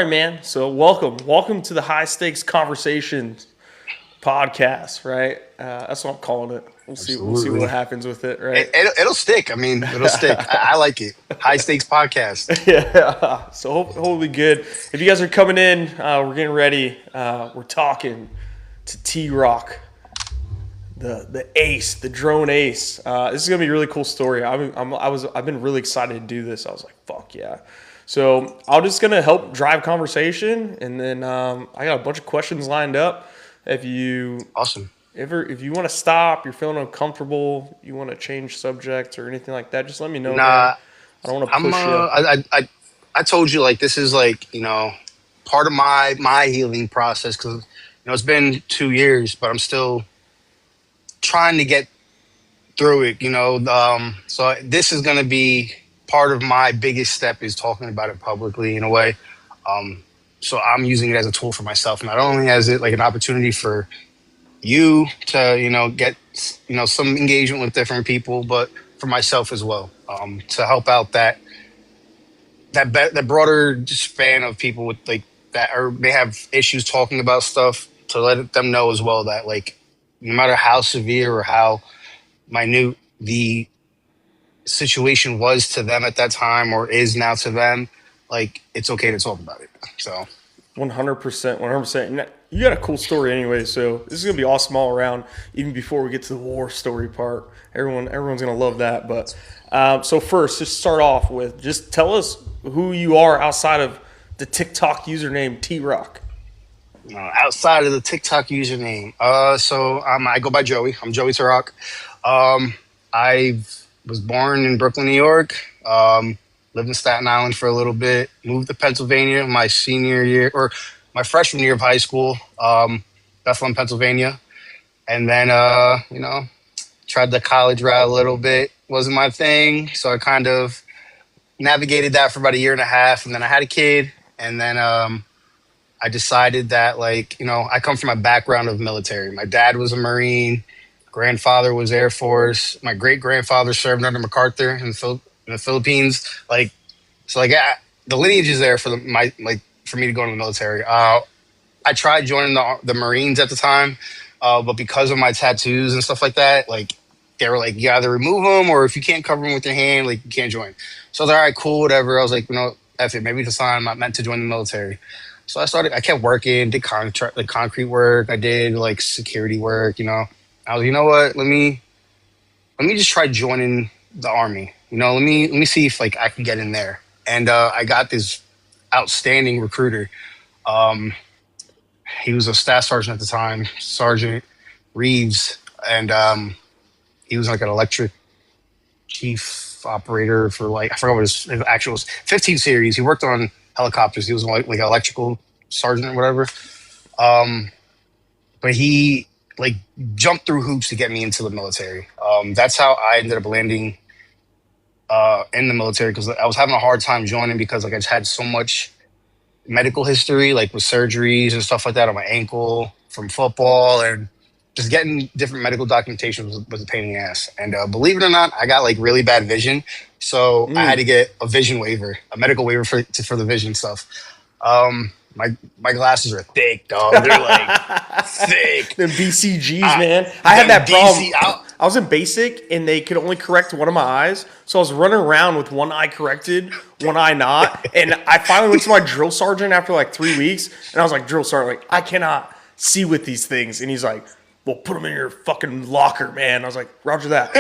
All right, man. So welcome to the High Stakes Conversations podcast. Right, that's what I'm calling it. We'll see Absolutely. what happens with it. Right. It'll stick. I mean, it'll stick. I like it. High stakes podcast. Yeah. So hopefully good. If you guys are coming in, we're getting ready. We're talking to T-Rock, the ace, the drone ace. This is gonna be a really cool story. I've been really excited to do this. I was like, fuck yeah. So I'm just gonna help drive conversation, and then I got a bunch of questions lined up. If you Awesome. if you want to stop, you're feeling uncomfortable, you want to change subjects or anything like that, just let me know, man. Nah, I don't want to I'm. push you. I told you like this is like part of my healing process because it's been 2 years, but I'm still trying to get through it. So this is gonna be part of my biggest step is talking about it publicly in a way. Um, so I'm using it as a tool for myself, not only as it like an opportunity for you to get some engagement with different people, but for myself as well, to help out that broader span of people with like that or may have issues talking about stuff, to let them know as well that like no matter how severe or how minute the situation was to them at that time or is now to them, like it's okay to talk about it. So 100%, 100%. You got a cool story anyway, so this is gonna be awesome all around. Even before we get to the war story part, everyone's gonna love that. But so first, just start off with just tell us who you are outside of the TikTok username T-Rock. outside of the TikTok username, I go by Joey. I'm Joey Turok. I was born in Brooklyn, New York. Lived in Staten Island for a little bit. Moved to Pennsylvania my senior year or my freshman year of high school. Bethlehem, Pennsylvania, and then tried the college route a little bit. Wasn't my thing, so I kind of navigated that for about a year and a half, and then I had a kid, and then I decided that I come from a background of military. My dad was a Marine, grandfather was Air Force, my great grandfather served under MacArthur in the Philippines. Yeah, the lineage is there for for me to go into the military. I tried joining the Marines at the time, but because of my tattoos and stuff like that, they were like, you either remove them or if you can't cover them with your hand, like you can't join. So I was like, all right, cool, whatever. I was like, F it, maybe it's a sign I'm not meant to join the military. So I kept working, did concrete work. I did like security work, I was, you know what, let me just try joining the army. Let me see if I can get in there. And I got this outstanding recruiter. He was a staff sergeant at the time, Sergeant Reeves, and he was like an electric chief operator for I forgot what his actual was, 15 series. He worked on helicopters. He was like an electrical sergeant or whatever. But he jumped through hoops to get me into the military. That's how I ended up landing in the military, because I was having a hard time joining because I just had so much medical history, with surgeries and stuff like that on my ankle from football, and just getting different medical documentation was a pain in the ass. And believe it or not, I got really bad vision, so I had to get a vision waiver, a medical waiver for the vision stuff. My glasses are thick, dog. They're thick. The BCGs, man. I had that problem. I was in basic, and they could only correct one of my eyes. So I was running around with one eye corrected, one eye not. And I finally went to my drill sergeant after 3 weeks, and I was like, drill sergeant, I cannot see with these things. And he's like, well, put them in your fucking locker, man. I was like, roger that.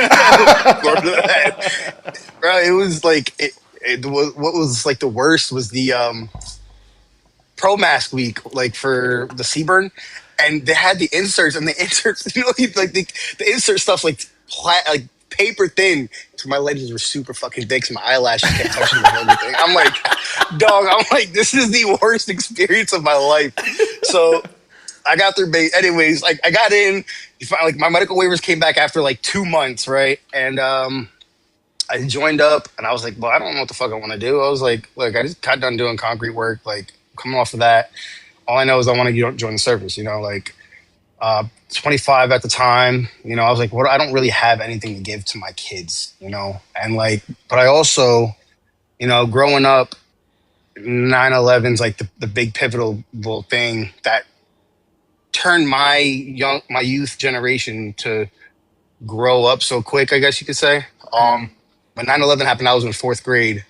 Roger that. Bro, it was what was the worst was the pro mask week, for the Seaburn, and they had the inserts, and the inserts, the insert stuff paper thin. So my legs were super fucking thick, so my eyelashes kept touching everything. I'm like, dog, this is the worst experience of my life. So I got through anyways, I got in, my medical waivers came back after 2 months, right? And I joined up, and I was like, well, I don't know what the fuck I want to do. I was like, look, I just got done doing concrete work, coming off of that. All I know is I want to join the service, 25 at the time, I was like, I don't really have anything to give to my kids, and but I also, growing up, 9/11's like the big pivotal thing that turned my youth generation to grow up so quick, I guess you could say. When 9/11 happened, I was in fourth grade,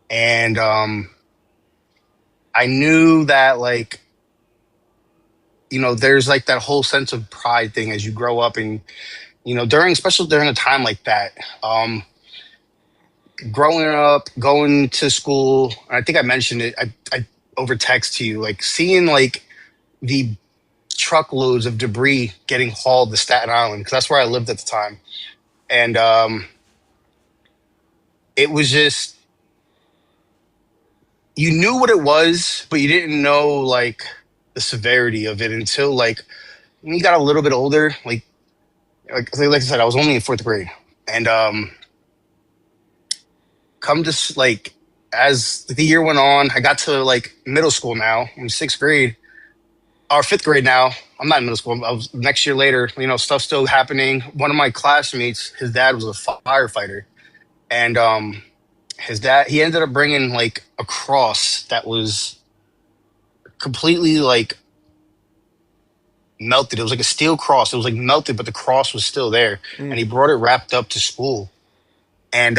and I knew that like there's like that whole sense of pride thing as you grow up, and during especially during a time like that. Growing up, going to school, I think I mentioned it. I over text to you, like seeing like the truckloads of debris getting hauled to Staten Island because that's where I lived at the time, and it was just you knew what it was, but you didn't know like the severity of it until like when you got a little bit older. Like I said, I was only in fourth grade, and come to like as the year went on, I got to like middle school now. I'm sixth grade or fifth grade now. I'm not in middle school. I was next year later. Stuff still happening. One of my classmates, his dad was a firefighter, and his dad he ended up bringing like a cross that was completely like melted. It was like a steel cross. It was like melted, but the cross was still there, and he brought it wrapped up to school, and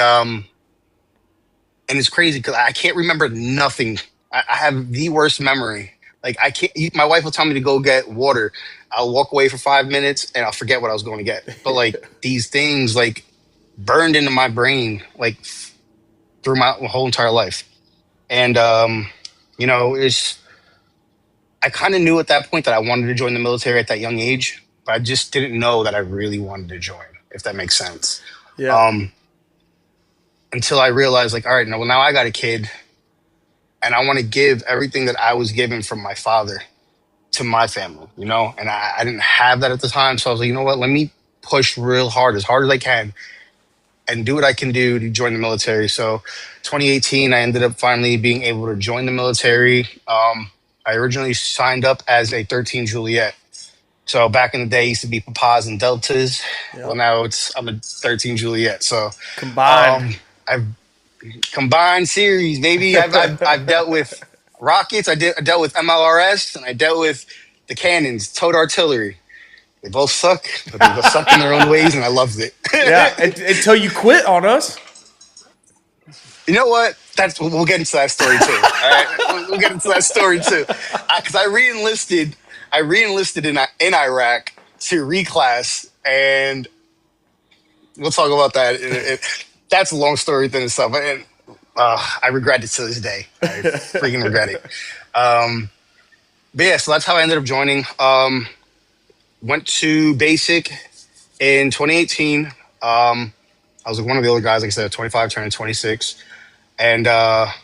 it's crazy because I can't remember nothing. I have the worst memory. Like I can't. My wife will tell me to go get water. I'll walk away for 5 minutes and I'll forget what I was going to get. But like these things like burned into my brain like through my whole entire life. And it's I kind of knew at that point that I wanted to join the military at that young age, but I just didn't know that I really wanted to join. If that makes sense. Yeah. Until I realized, like, all right, now I got a kid, and I want to give everything that I was given from my father to my family, and I didn't have that at the time. So I was like, you know what, let me push real hard as I can, and do what I can do to join the military. So 2018, I ended up finally being able to join the military. I originally signed up as a 13 Juliet. So back in the day, it used to be Papas and Deltas. Yep. Well, now I'm a 13 Juliet. So Combined. I've combined series, baby. I've dealt with rockets. I dealt with MLRS, and I dealt with the cannons, towed artillery. They both suck, but they both suck in their own ways, and I loved it. Yeah, until you quit on us. You know what? We'll get into that story too. All right, we'll get into that story too, because I re-enlisted. In Iraq to reclass, and we'll talk about that. That's a long story within itself, and I regret it to this day. I freaking regret it. But yeah, so that's how I ended up joining. Went to basic in 2018. I was like one of the older guys, like I said, 25, turning 26, and that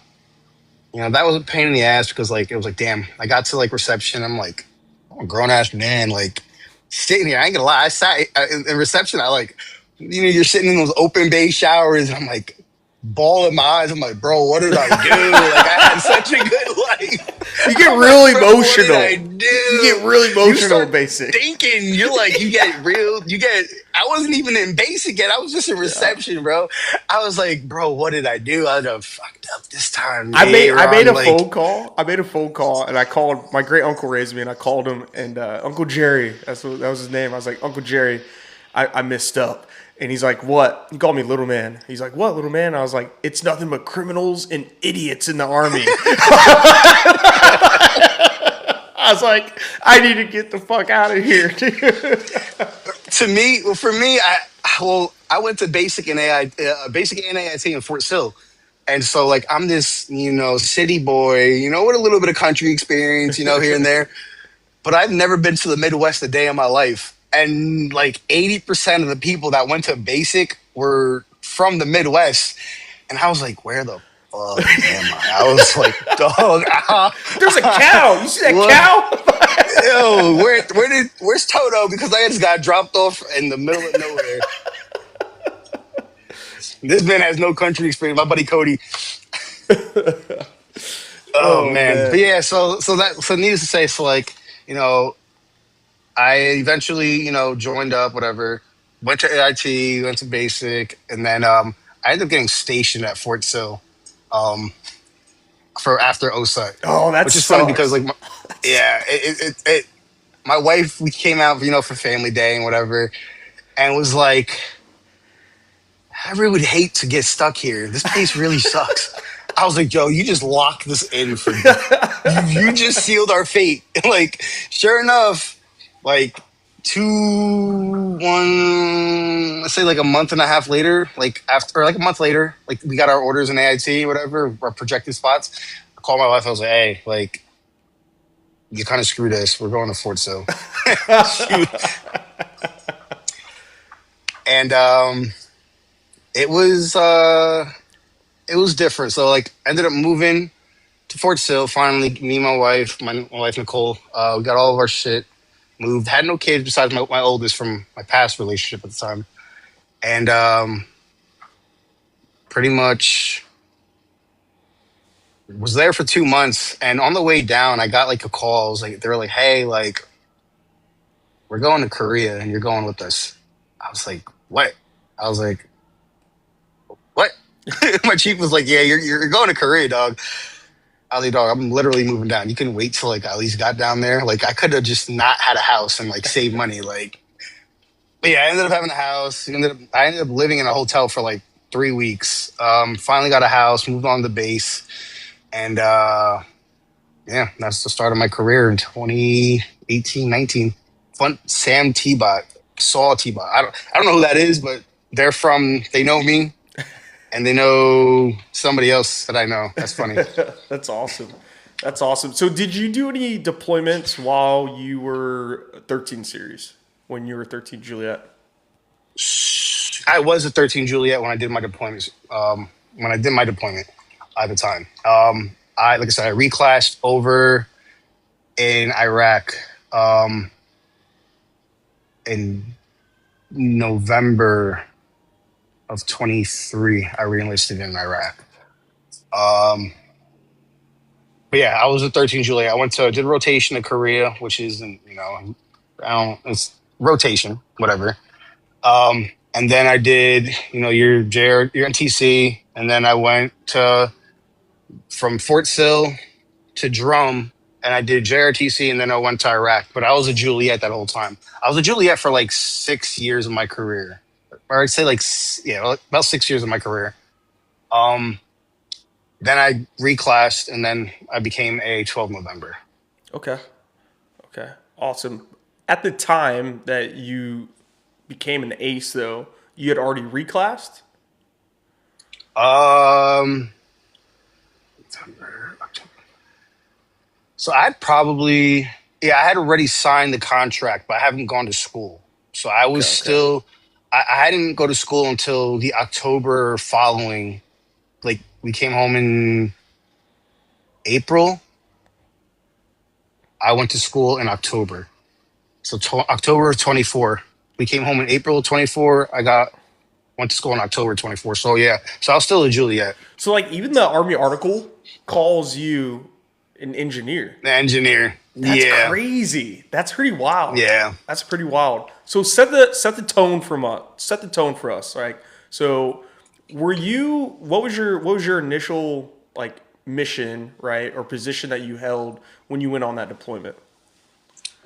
was a pain in the ass because like it was like, damn, I got to like reception. I'm like, I'm a grown ass man, like sitting here. I ain't gonna lie. I sat in reception. I like, you're sitting in those open bay showers, and I'm like bawling my eyes. I'm like, bro, what did I do? Like I had such a good life. You get real emotional. What did I do? You get really emotional in basic. Thinking I wasn't even in basic yet. I was just in reception, bro. I was like, bro, what did I do? I done fucked up this time. I made a phone call. I made a phone call, and I called my great uncle raised me, and I called him, and Uncle Jerry, that was his name. I was like, Uncle Jerry, I messed up. And he's like, what? He called me little man. He's like, what, little man? I was like, it's nothing but criminals and idiots in the army. I was like, I need to get the fuck out of here, dude. For me, I went to basic and AIT in Fort Sill. And so like I'm this, city boy, with a little bit of country experience, here and there. But I've never been to the Midwest a day in my life. And like 80% of the people that went to basic were from the Midwest. And I was like, where the fuck am I? I was like, dog. There's a cow. You see that cow? Yo, where's Toto? Because I just got dropped off in the middle of nowhere. This man has no country experience. My buddy Cody. Oh man. But yeah, so needless to say, so like, I eventually, joined up, whatever, went to AIT, went to basic, and then I ended up getting stationed at Fort Sill. for after OSUT, Oh, that which is funny because sucks. like, yeah, my wife, we came out, for family day and whatever, and was like, I really would hate to get stuck here. This place really sucks. I was like, yo, you just locked this in for you just sealed our fate. Like, sure enough, like let's say like a month and a half later, like after or like a month later, like we got our orders in AIT, whatever, our projected spots. I called my wife, I was like, hey, like you kind of screwed us. We're going to Fort Sill. Shoot. And it was it was different. So like ended up moving to Fort Sill. Finally, me and my wife Nicole, we got all of our shit, moved. Had no kids besides my oldest from my past relationship at the time, and pretty much was there for 2 months. And on the way down, I got like a call. I was like, they were like, hey, like we're going to Korea and you're going with us. I was like, what? I was like, what? My chief was like, yeah, you're going to Korea, dog. I was like, dog, I'm literally moving down. You can wait till like I at least got down there. Like I could have just not had a house and like saved money. Like, but yeah, I ended up having a house. I ended up living in a hotel for like 3 weeks. Finally got a house, moved on to base, and yeah, that's the start of my career in 2018, 19. Fun, Sam T-Bot, Saw T-Bot. I don't know who that is, but they know me and they know somebody else that I know. That's funny. That's awesome. That's awesome. So, did you do any deployments while you were 13 series? When you were 13 Juliet? I was a 13 Juliet when I did my deployments. When I did my deployment at the time, like I said, I reclassed over in Iraq in November of 23. I reenlisted in Iraq. But yeah, I was a 13 Juliet. Did rotation to Korea, which is it's rotation, whatever. And then I did, your NTC, and then I went from Fort Sill to Drum, and I did JRTC, and then I went to Iraq. But I was a Juliet that whole time. I was a Juliet for like 6 years of my career, or I'd say about 6 years of my career. Then I reclassed, and then I became a 12 November. Okay. Okay. Awesome. At the time that you became an ace, though, you had already reclassed? September, October. So I had already signed the contract, but I haven't gone to school. So I Okay. was Okay. still, I didn't go to school until the October following. Like we came home in April. I went to school in October. So October of 24. We came home in April of 24. Went to school in October 24. So yeah. So I was still a Juliet. So, like, even the Army article calls you an engineer. The engineer. That's Yeah. crazy. That's pretty wild. Yeah. That's pretty wild. So set the tone set the tone for us. Like, so what was your initial like mission, right, or position that you held when you went on that deployment?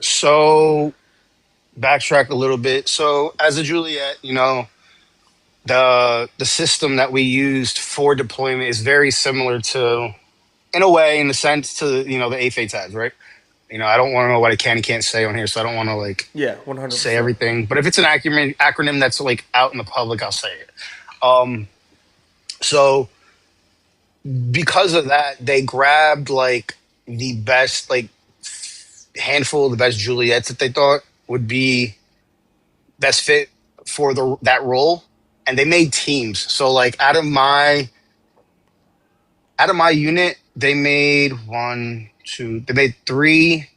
So backtrack a little bit. So as a Juliet, the system that we used for deployment is very similar to, in a way, in the sense to the AFATADs, right? I don't want to know what I can and can't say on here, so I don't want to like Yeah, 100. say percent everything. But if it's an acronym that's like out in the public, I'll say it. So because of that, they grabbed like the best, like handful of the best Juliets that they thought would be best fit for that role, and they made teams. So like out of my unit, they made three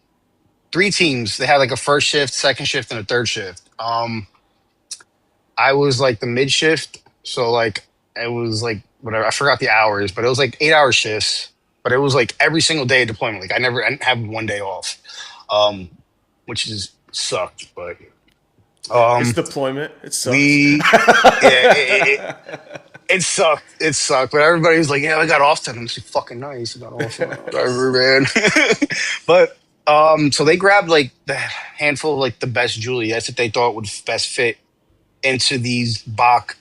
teams. They had like a first shift, second shift, and a third shift. I was like the mid shift, so like it was like whatever. I forgot the hours, but it was like 8 hour shifts. But it was like every single day of deployment. Like I didn't have one day off, which is sucked. But It's deployment. It sucks. we, yeah, It sucked. It sucked. But everybody was like, "Yeah, I got off to them. It's fucking nice. I got off, whatever, man." But so they grabbed like the handful of like the best Juliets that they thought would best fit into these Bach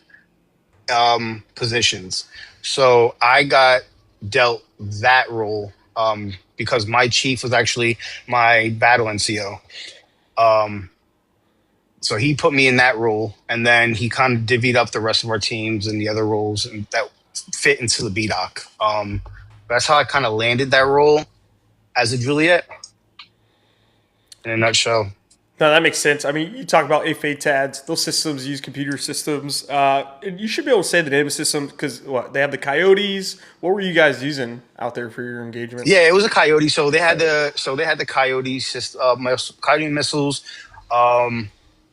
positions. So I got dealt that role because my chief was actually my battle NCO. Um, so he put me in that role, and then he kind of divvied up the rest of our teams and the other roles and that fit into the BDOC. That's how I kind of landed that role as a Juliet in a nutshell. No, that makes sense. I mean, you talk about AFATADs; those systems use computer systems. And you should be able to say the name of the system because what they have the Coyotes. What were you guys using out there for your engagements? Yeah, it was a Coyote. So they had the Coyote system, Coyote missiles,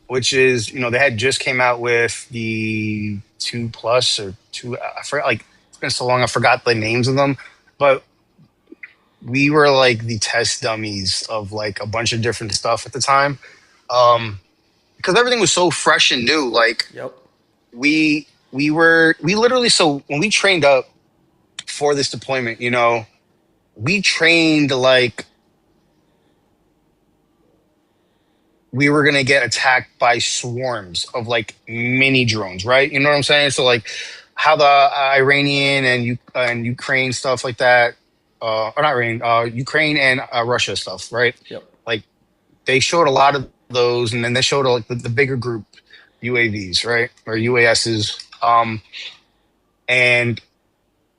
which is they had just came out with the 2 plus or two. I forgot. Like it's been so long, I forgot the names of them. But we were like the test dummies of like a bunch of different stuff at the time, because everything was so fresh and new. Like Yep. we literally, so when we trained up for this deployment, we trained like we were gonna get attacked by swarms of like mini drones, right? You know what I'm saying? So like how the Iranian and Ukraine stuff like that, or not Iran, Ukraine and Russia stuff, right? Yep. Like they showed a lot of those, and then they showed like the bigger group UAVs, right, or UASs, and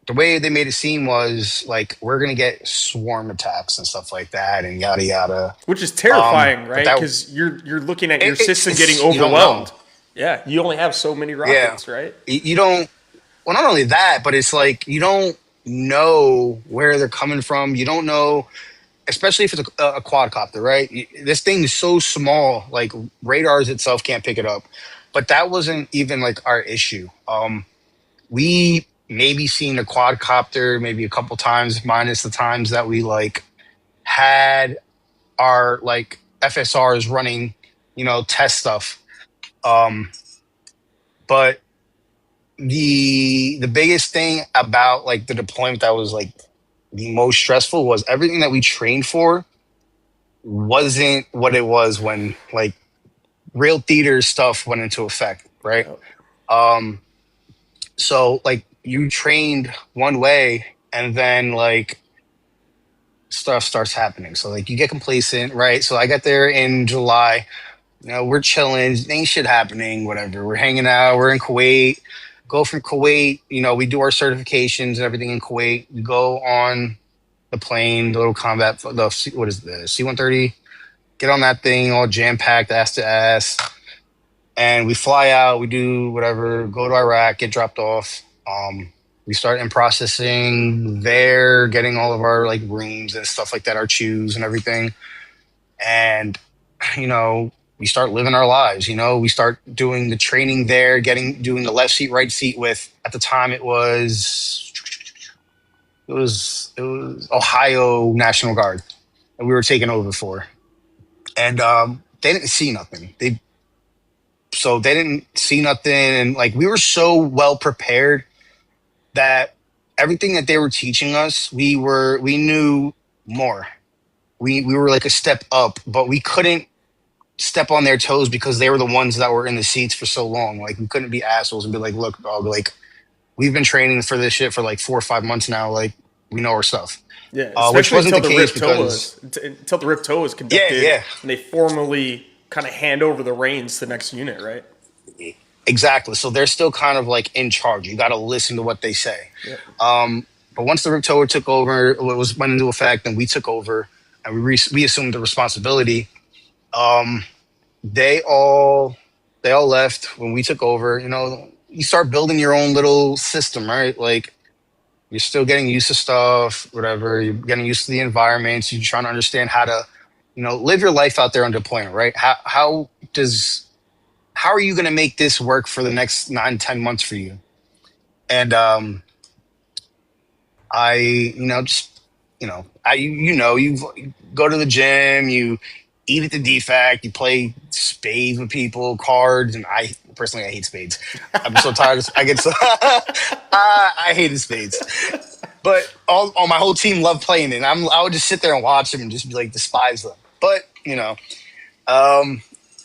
the way they made it seem was like we're gonna get swarm attacks and stuff like that, and yada yada. Which is terrifying, But right? that Because you're looking at your it, system getting it's you don't know. overwhelmed. Yeah, you only have so many Yeah, rockets, right? you don't. Well, not only that, but it's like you don't know where they're coming from. You don't know, especially if it's a quadcopter, right? This thing is so small, like radars itself can't pick it up. But that wasn't even like our issue. We maybe seen a quadcopter maybe a couple times, minus the times that we like had our like FSRs running, test stuff. Um, but the biggest thing about like the deployment that was like the most stressful was everything that we trained for wasn't what it was when like real theater stuff went into effect, right? Yep. Um, so like you trained one way, and then like stuff starts happening. So like you get complacent, right? So I got there in July. We're chilling, ain't shit happening, whatever. We're hanging out. We're in Kuwait. Go from Kuwait, we do our certifications and everything in Kuwait. We go on the plane, the little combat, what is the C-130? Get on that thing, all jam packed, ass to ass, and we fly out. We do whatever, go to Iraq, get dropped off. We start in processing there, getting all of our like rooms and stuff like that, our chews and everything, and you know we start living our lives. We start doing the training there, doing the left seat, right seat with, at the time it was Ohio National Guard that we were taking over for, and they didn't see nothing. They didn't see nothing, and like we were so well prepared that everything that they were teaching us, we knew more. We were like a step up, but we couldn't step on their toes because they were the ones that were in the seats for so long. Like we couldn't be assholes and be like, look, dog, like we've been training for this shit for like 4 or 5 months now. Like we know our stuff. Yeah, Which especially wasn't the until the case RIP tow because until the RIP tow is yeah, conducted, yeah, and they formally kind of hand over the reins to the next unit, right? exactly. So they're still kind of like in charge. You got to listen to what they say. Yeah. But once the RIP tower took over, went into effect, and we took over, and we assumed the responsibility. Um, they all left when we took over. You start building your own little system, right? Like you're still getting used to stuff, whatever. You're getting used to the environments. You're trying to understand how to, live your life out there on deployment, right? How are you going to make this work for the next 9, 10 months for you? And I, just, you go to the gym, you eat at the DFAC. You play spades with people, cards, and I personally I hate spades. I'm so tired. I get so I hated spades, but all my whole team loved playing it. And I would just sit there and watch them and just be like despise them. But um,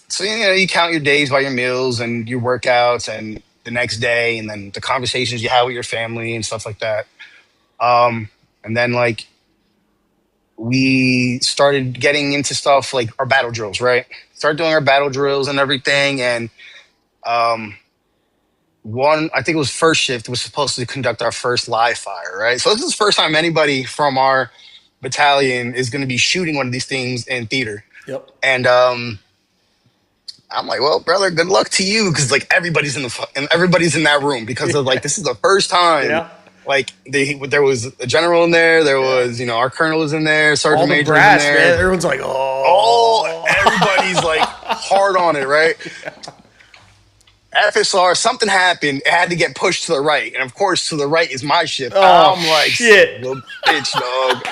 so you count your days by your meals and your workouts and the next day, and then the conversations you have with your family and stuff like that. And then like we started getting into stuff like our battle drills, right? Started doing our battle drills and everything, and um, one I think it was first shift was supposed to conduct our first live fire, right? So this is the first time anybody from our battalion is going to be shooting one of these things in theater, Yep. and I'm like, well, brother, good luck to you, because like everybody's and everybody's in that room because of like this is the first time. Yeah. Like there was a general in there. There was our colonel was in there, All sergeant the major brass, was in there. man. Everyone's like, Oh, everybody's like hard on it, right? FSR, something happened. It had to get pushed to the right, and of course, to the right is my ship. Oh, I'm like, shit. son of a bitch, dog.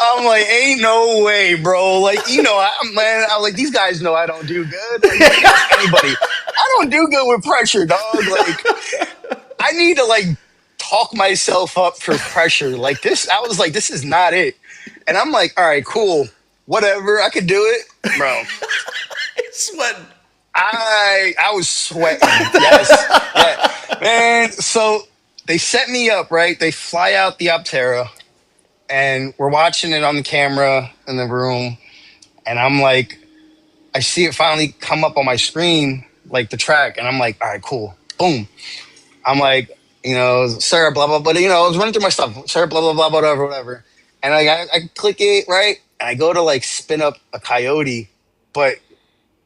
I'm like, ain't no way, bro. Like, I'm like, these guys know I don't do good. Like, anybody, I don't do good with pressure, dog. Like, I need to like talk myself up for pressure. Like this, I was like, this is not it. And I'm like, all right, cool, whatever, I could do it, bro. sweating. I was sweating. Yes, yeah, man. So they set me up, right? They fly out the Optera, and we're watching it on the camera in the room, and I'm like, I see it finally come up on my screen, like the track, and I'm like, all right, cool, boom. I'm like, sir, blah blah, but I was running through my stuff, sir, blah blah blah, whatever, and I click it right, and I go to like spin up a coyote, but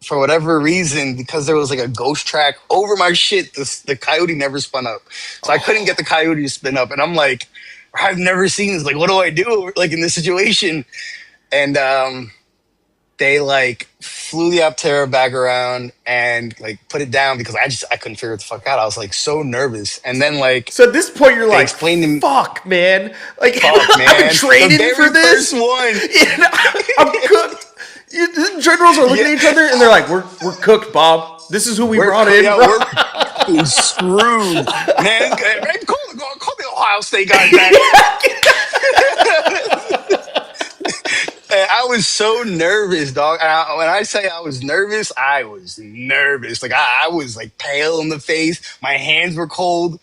for whatever reason, because there was like a ghost track over my shit, the coyote never spun up. So I couldn't get the coyote to spin up. And I'm like, I've never seen this. Like, what do I do like in this situation? And they like flew the Aptera back around and like put it down because I couldn't figure it the fuck out. I was like so nervous. And then like So at this point, you're like, explained to me, fuck, man. Like, fuck, man. I'm training the for very this. first one. And I'm cooked. The generals are looking at each other and they're like, "We're cooked, Bob. This is who we brought in." Yeah, bro." we're fucking screwed, man. Call the Ohio State guys back. And I was so nervous, dog. When I say I was nervous, I was nervous. Like I was like pale in the face. My hands were cold,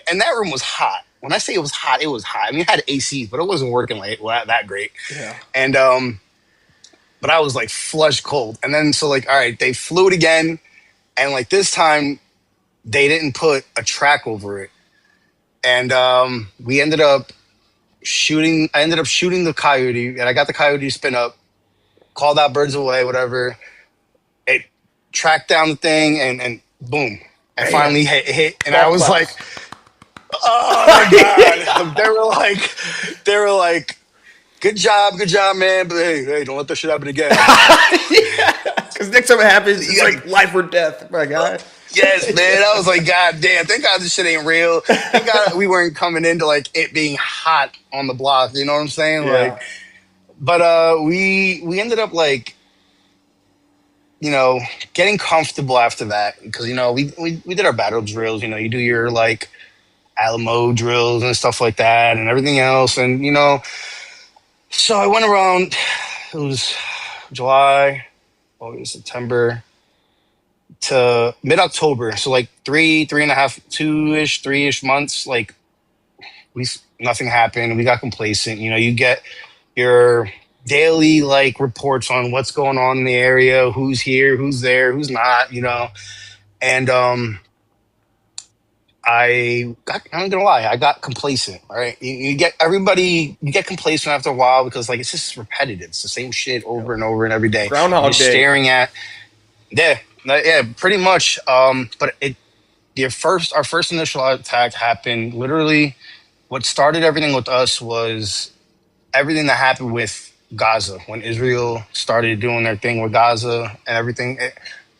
and that room was hot. When I say it was hot, it was hot. I mean, it had AC, but it wasn't working like that great. Yeah. And but I was like flush cold. And then so like, all right, they flew it again, and like this time they didn't put a track over it, and we ended up shooting. I ended up shooting the coyote, and I got the coyote to spin up, called out birds away, whatever. It tracked down the thing, and boom, and finally hit, and I was like, oh my god! They were like. Good job, man. But hey, don't let that shit happen again. Because next time it happens, it's like life or death, my guy. Yes, man. I was like, God damn, thank God this shit ain't real. Thank God we weren't coming into like it being hot on the block. You know what I'm saying? Yeah. Like, but we ended up like, getting comfortable after that because we did our battle drills. You do your like Alamo drills and stuff like that and everything else, and So I went around, it was July, August, September to mid-October. So like 3.5, 2-ish, 3-ish months, like nothing happened. We got complacent. You get your daily like reports on what's going on in the area, who's here, who's there, who's not, And I'm not gonna lie, I got complacent. All right, you get complacent after a while because like it's just repetitive. It's the same shit over and over and every day. Groundhog You're Day. staring at, yeah, pretty much. But our first initial attack happened literally. What started everything with us was everything that happened with Gaza when Israel started doing their thing with Gaza and everything.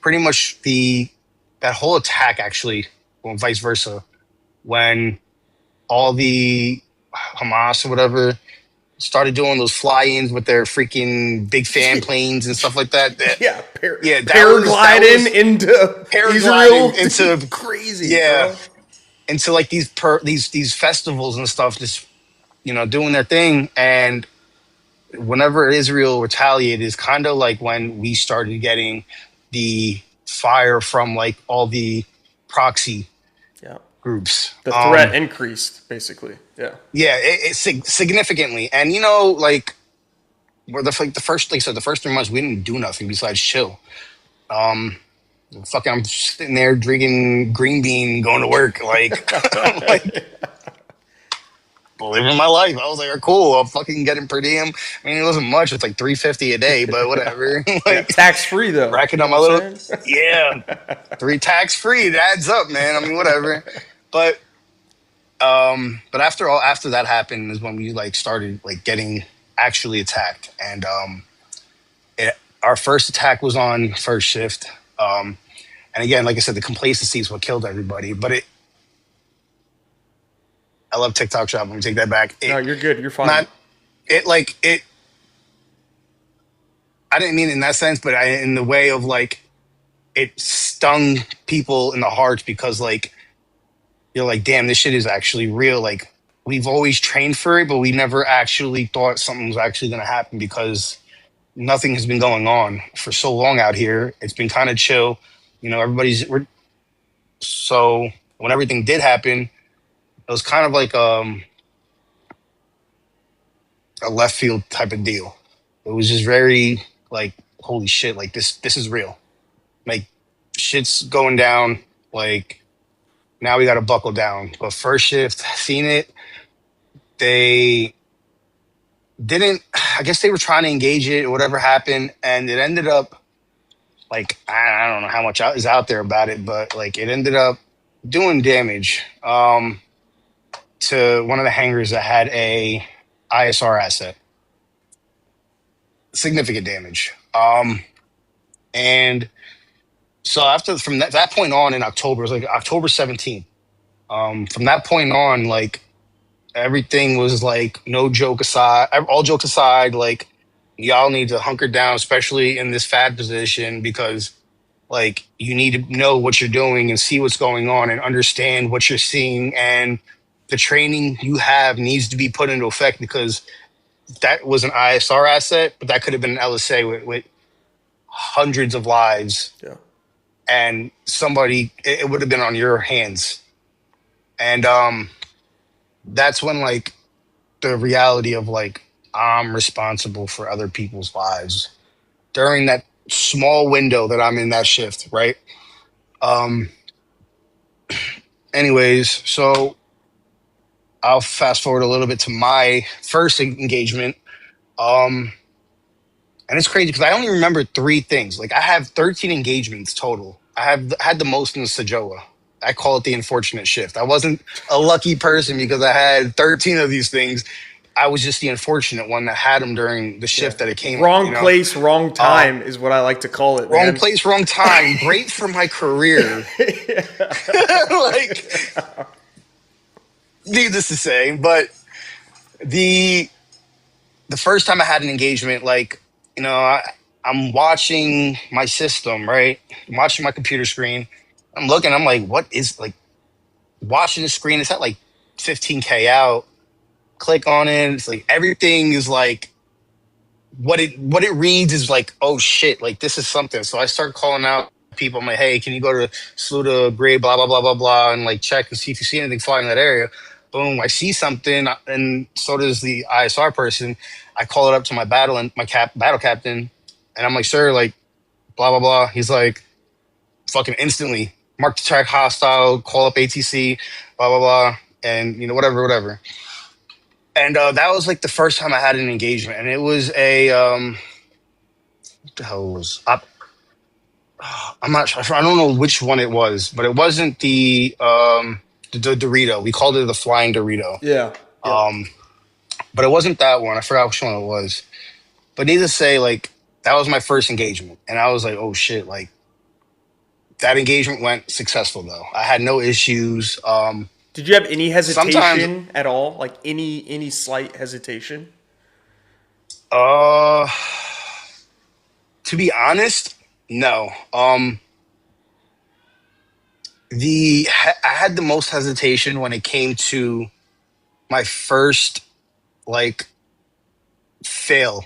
Pretty much that whole attack actually. Well, vice versa, when all the Hamas or whatever started doing those fly-ins with their freaking big fan planes and stuff like that. Yeah, Yeah, paragliding into Israel. paragliding into Crazy, yeah bro. into like these festivals and stuff, just doing their thing. And whenever Israel retaliated is kind of like when we started getting the fire from like all the proxy Yeah. groups. The threat increased, basically. Yeah. Yeah, significantly. And like we're the first, like I said, the first 3 months we didn't do nothing besides chill. Um, Fucking, I'm sitting there drinking green bean, going to work, like, like living my life. I was like, cool, I'm fucking getting per diem. I mean, it wasn't much; it's like $350 a day, but whatever. Yeah. Like Tax free though. racking You up know my what little, I'm saying? yeah, three tax free. It adds up, man. I mean, whatever. But but after that happened is when we like started like getting actually attacked. And our first attack was on first shift. And again, like I said, the complacency is what killed everybody. But I love TikTok shop. Let me take that back. No, you're good. You're fine. Not it like it. I didn't mean it in that sense, but in the way of like it stung people in the hearts, because like you're like, damn, this shit is actually real. Like we've always trained for it, but we never actually thought something was actually going to happen, because nothing has been going on for so long out here. It's been kind of chill. So when everything did happen, it was kind of like a left field type of deal. It was just very like, holy shit, like this is real. Like shit's going down. Like now we got to buckle down. But first shift, seen it. They didn't. I guess they were trying to engage it or whatever happened, and it ended up like I don't know how much is out there about it, but like it ended up doing damage to one of the hangars that had a ISR asset. Significant damage. And so after from that point on in October, it was like October 17th. From that point on, like everything was like no joke aside, all jokes aside, like y'all need to hunker down, especially in this FAD position, because like you need to know what you're doing and see what's going on and understand what you're seeing, and the training you have needs to be put into effect, because that was an ISR asset, but that could have been an LSA with hundreds of lives, Yeah. and it would have been on your hands. And that's when like the reality of like I'm responsible for other people's lives during that small window that I'm in that shift, right? Um Anyways, so I'll fast forward a little bit to my first engagement. Um and it's crazy because I only remember three things. Like I have 13 engagements total. I have had the most in the Sajoa. I call it the unfortunate shift. I wasn't a lucky person because I had 13 of these things. I was just the unfortunate one that had them during the shift that it came Wrong in. place, wrong time is what I like to call it, Wrong man. place, wrong time. Great for my career. Like, needless to say, but the first time I had an engagement, like, I'm watching my system, right? I'm watching my computer screen. I'm looking, I'm like, what is like watching the screen? It's at like 15K out. Click on it. It's like everything is like what it reads is like, oh shit, like this is something. So I start calling out people. I'm like, hey, can you go to Saluda, Grade, blah, blah, blah, blah, blah, and like check and see if you see anything flying in that area. Boom, I see something, and so does the ISR person. I call it up to my battle captain, and I'm like, sir, like, blah, blah, blah. He's like, fucking instantly, mark the track hostile, call up ATC, blah, blah, blah, and whatever. And that was like the first time I had an engagement, and it was a what the hell was I'm not sure. I don't know which one it was, but it wasn't the Dorito. We called it the flying Dorito. Yeah. But it wasn't that one. I forgot which one it was. But needless to say, like that was my first engagement, and I was like, oh shit, like that engagement went successful though. I had no issues. Did you have any hesitation Sometimes at all? Like any slight hesitation? Uh, to be honest, no. I had the most hesitation when it came to my first like fail.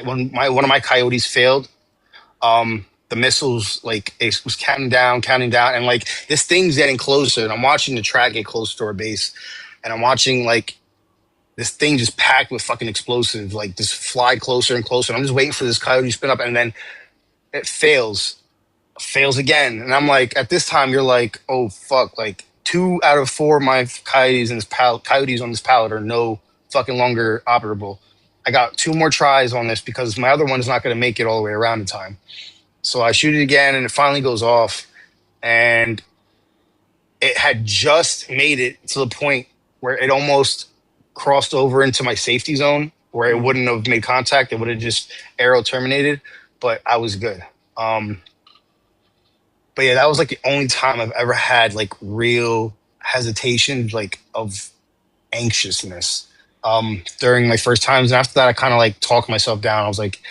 When my one of my coyotes failed. The missiles like it was counting down, and like this thing's getting closer, and I'm watching the track get closer to our base, and I'm watching like this thing just packed with fucking explosives, like just fly closer and closer. And I'm just waiting for this coyote to spin up, and then it fails again. And I'm like, at this time, you're like, oh fuck, like 2 out of 4 of my coyotes on this pallet are no fucking longer operable. I got 2 more tries on this because my other one is not going to make it all the way around in time. So I shoot it again, and it finally goes off, and it had just made it to the point where it almost crossed over into my safety zone where it wouldn't have made contact. It would have just arrow terminated, but I was good. But yeah, that was like the only time I've ever had like real hesitation, like of anxiousness during my first times. And after that, I kind of like talked myself down. I was like,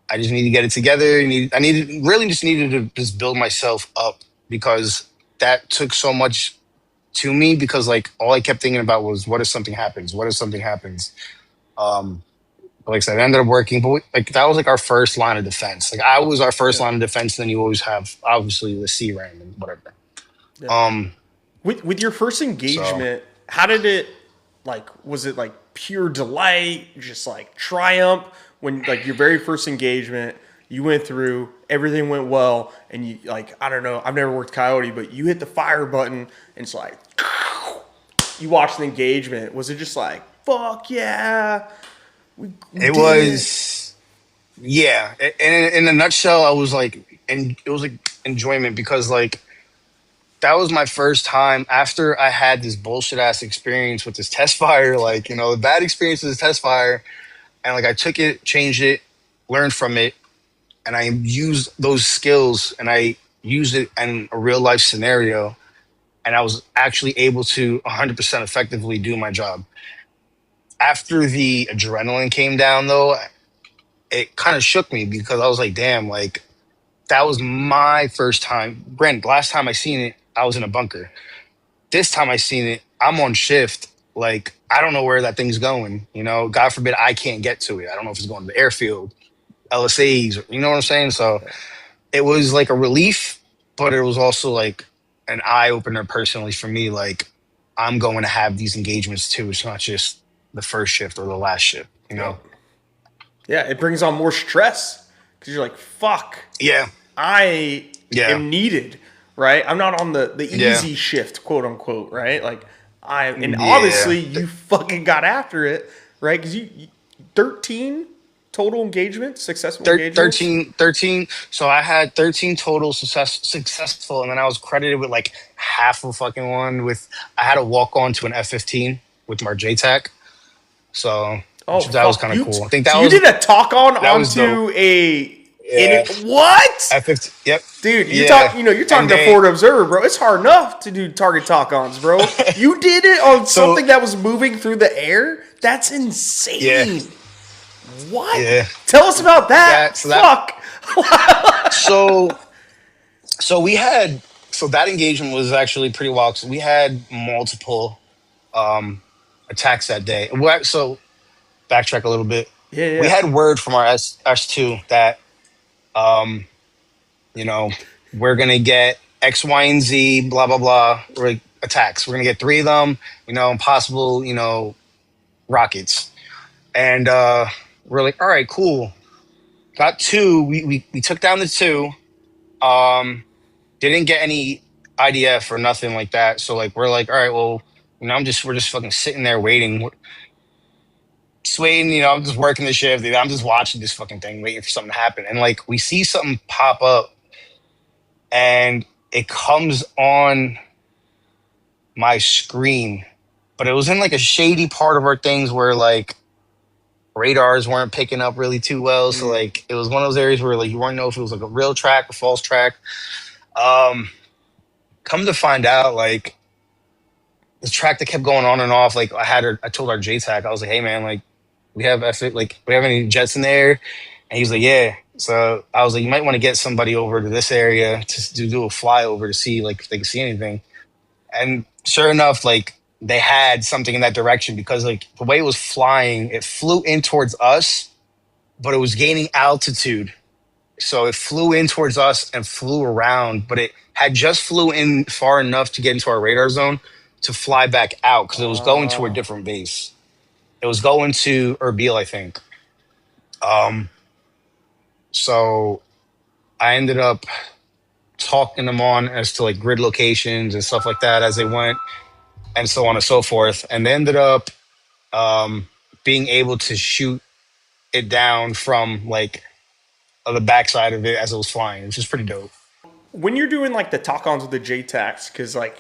I just need to get it together. I needed really just needed to just build myself up because that took so much to me because like all I kept thinking about was what if something happens? What if something happens? Um, like I said, it ended up working, but like that was like our first line of defense. Like I was our first Yeah. line of defense. And then you always have obviously the CRAM and whatever. Yeah. Um, With your first so engagement, how did it like was it like pure delight, just like triumph when like your very first engagement, you went through, everything went well and you like I don't know, I've never worked coyote, but you hit the fire button and it's like you watch the engagement. Was it just like, fuck yeah, we it did it? was, yeah. In a nutshell, I was like, and it was like enjoyment because like that was my first time after I had this bullshit ass experience with this test fire, like, the bad experience with this test fire. And like I took it, changed it, learned from it, and I used those skills and I used it in a real life scenario. And I was actually able to 100% effectively do my job. After the adrenaline came down, though, it kind of shook me because I was like, damn, like that was my first time. Granted, last time I seen it, I was in a bunker. This time I seen it, I'm on shift. Like, I don't know where that thing's going. God forbid I can't get to it. I don't know if it's going to the airfield, LSAs, you know what I'm saying? So it was like a relief, but it was also like an eye opener personally for me. Like, I'm going to have these engagements too. It's not just the first shift or the last shift, you Yeah. know? Yeah, it brings on more stress because you're like, fuck, Yeah. I Yeah. am needed, right? I'm not on the Yeah. easy shift, quote unquote, right? Like and Yeah. obviously you fucking got after it, right? Because you 13 total engagements, successful engagements. 13. So I had 13 total successful, and then I was credited with like half a fucking one with, I had to walk on to an F-15 with my JTAC. So, Oh which that was fuck, kind of you! cool. I think So you did a talk on that was dope. onto a in Yeah. it. What? F-15. Yep. Dude, Yeah. you're talking And to they, Ford Observer, bro. It's hard enough to do target talk-ons, bro. You did it on so something that was moving through the air? That's yeah. insane. What? Yeah. Tell us about that. That, so that, Fuck. so, so we had, so that engagement was actually pretty wild. So we had multiple, um, attacks that day. So backtrack a little bit. Yeah, We yeah. had word from our S2 that um, you know, we're gonna get X, Y, and Z, blah blah blah, attacks. We're gonna get 3 of them, possible, rockets. And we're like, all right, cool. Got 2. We took down the 2. Um, didn't get any IDF or nothing like that. So like we're like, all right, well, we're just fucking sitting there waiting. Just waiting, I'm just working the shift. I'm just watching this fucking thing, waiting for something to happen. And like we see something pop up and it comes on my screen, but it was in like a shady part of our things where like radars weren't picking up really too well. So Mm. like it was one of those areas where like you weren't know if it was like a real track or false track. Um, come to find out, like the track that kept going on and off, like I told our JTAC, I was like, hey man, like we have any jets in there? And he was like, yeah. So I was like, you might want to get somebody over to this area to do a flyover to see like if they can see anything. And sure enough, like they had something in that direction because like the way it was flying, it flew in towards us, but it was gaining altitude. So it flew in towards us and flew around, but it had just flew in far enough to get into our radar zone to fly back out because it was going to a Uh, different base. It was going to Erbil, I think. Um, so I ended up talking them on as to like grid locations and stuff like that as they went, and so on and so forth. And they ended up um, being able to shoot it down from like the backside of it as it was flying, which is pretty dope. when you're doing like the talk-ons with the JTACs, because like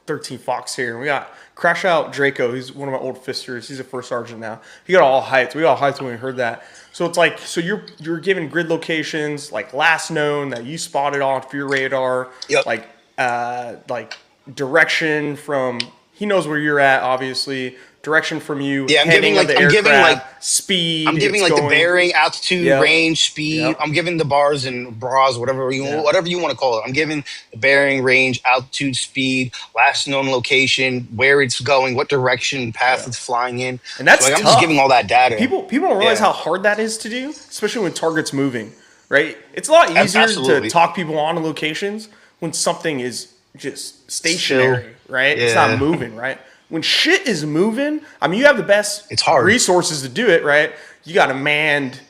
13 Fox here, and we got Crash Out Draco. He's one of my old fisters. He's a first sergeant now. He got all hyped. We got all hyped when we heard that. So it's like, so you're given grid locations like last known that you spotted off your radar, Yep. like direction from, he knows where you're at, obviously. Direction from you, Yeah, heading of the I'm giving like aircraft, speed. I'm giving it's like the going. bearing, altitude, Yep. range, speed. Yep. I'm giving the bars and bras, Yeah. whatever you want to call it. I'm giving the bearing, range, altitude, speed, last known location, where it's going, what direction, path Yeah. it's flying in. And that's So like, I'm tough. just giving all that data. People don't realize Yeah. how hard that is to do, especially when target's moving, right? It's a lot easier to Absolutely. talk people on locations when something is just stationary, Still. right? It's Yeah. not moving, right? When shit is moving, I mean, you have the best It's hard. resources to do it, right? You got a manned,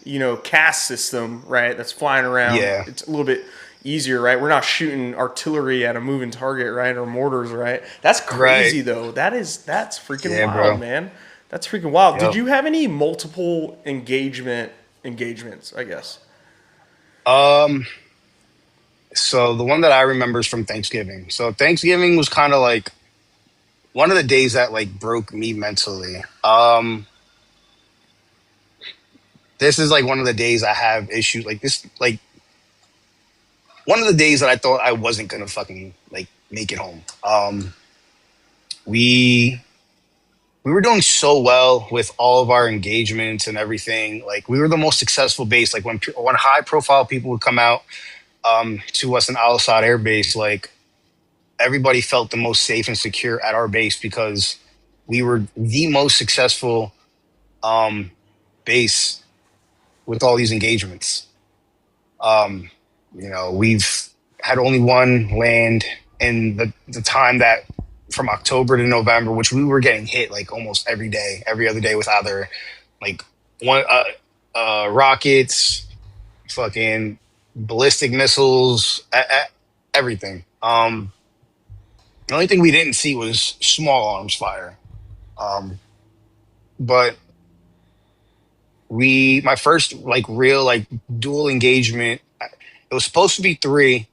cast system, right? That's flying around. Yeah. It's a little bit easier, right? We're not shooting artillery at a moving target, right? Or mortars, right? That's crazy, Right. though. That's freaking Yeah, wild, bro. man. That's freaking wild. Did Yep. you have any multiple engagements? I guess. Um, so the one that I remember is from Thanksgiving. So Thanksgiving was kind of like one of the days that like broke me mentally. This is like one of the days I have issues like this, like one of the days that I thought I wasn't gonna fucking like make it home. We we were doing so well with all of our engagements and everything. Like we were the most successful base. Like when high profile people would come out to us in Al Assad Air Base, like everybody felt the most safe and secure at our base because we were the most successful um, base with all these engagements. Um, we've had only one land in the time that from October to November, which we were getting hit like almost every day, every other day with either like one rockets, fucking ballistic missiles, everything. The only thing we didn't see was small arms fire. Um, but my first like real like dual engagement, it was supposed to be three.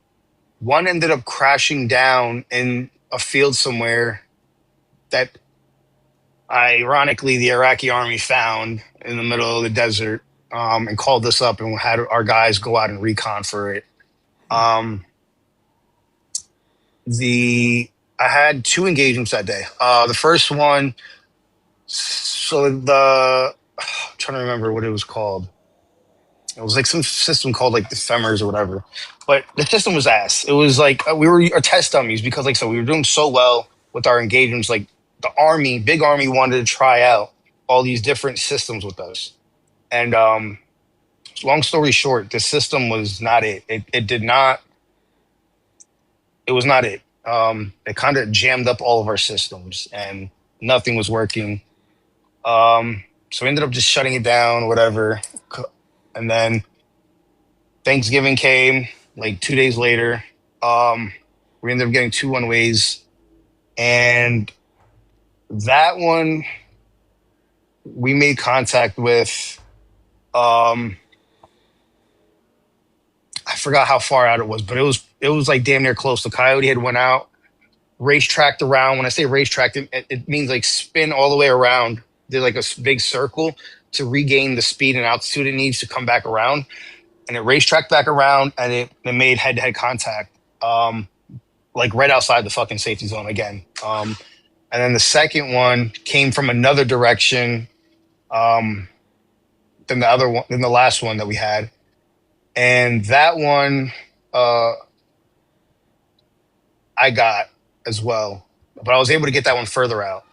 One ended up crashing down in a field somewhere that ironically the Iraqi army found in the middle of the desert, and called us up and had our guys go out and recon for it. Um, the I had two engagements that day. The first one, I'm trying to remember what it was called. It was like some system called like the Femers or whatever. But the system was ass. It was like we were our test dummies because like so we were doing so well with our engagements. Like the army, big army wanted to try out all these different systems with us. And long story short, the system was not it. It did not. It was not it. It kind of jammed up all of our systems and nothing was working. So we ended up just shutting it down, whatever. And then Thanksgiving came like 2 days later. We ended up getting two one ways. And that one we made contact with I forgot how far out it was, but it was like damn near close. The Coyote had went out, racetracked around. When I say racetracked, it means like spin all the way around. Did like a big circle to regain the speed and altitude it needs to come back around. And it racetracked back around and it made head to head contact, like right outside the fucking safety zone again. And then the second one came from another direction. than the other one, than the last one that we had, and that one uh, I got as well, but I was able to get that one further out.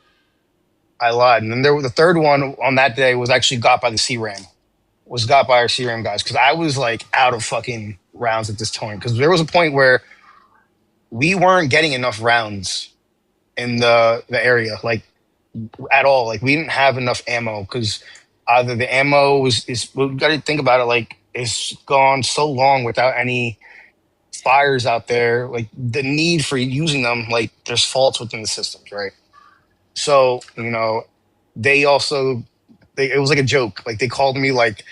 I lied, and then there was the third one on that day was actually got by the CRAM. Was got by our CRAM guys because I was like out of fucking rounds at this point because there was a point where we weren't getting enough rounds in the area like at all. Like we didn't have enough ammo because either the ammo was is we got to think about it like it's gone so long without any fires out there. Like the need for using them, like there's faults within the systems, right? So they also it was like a joke. Like they called me like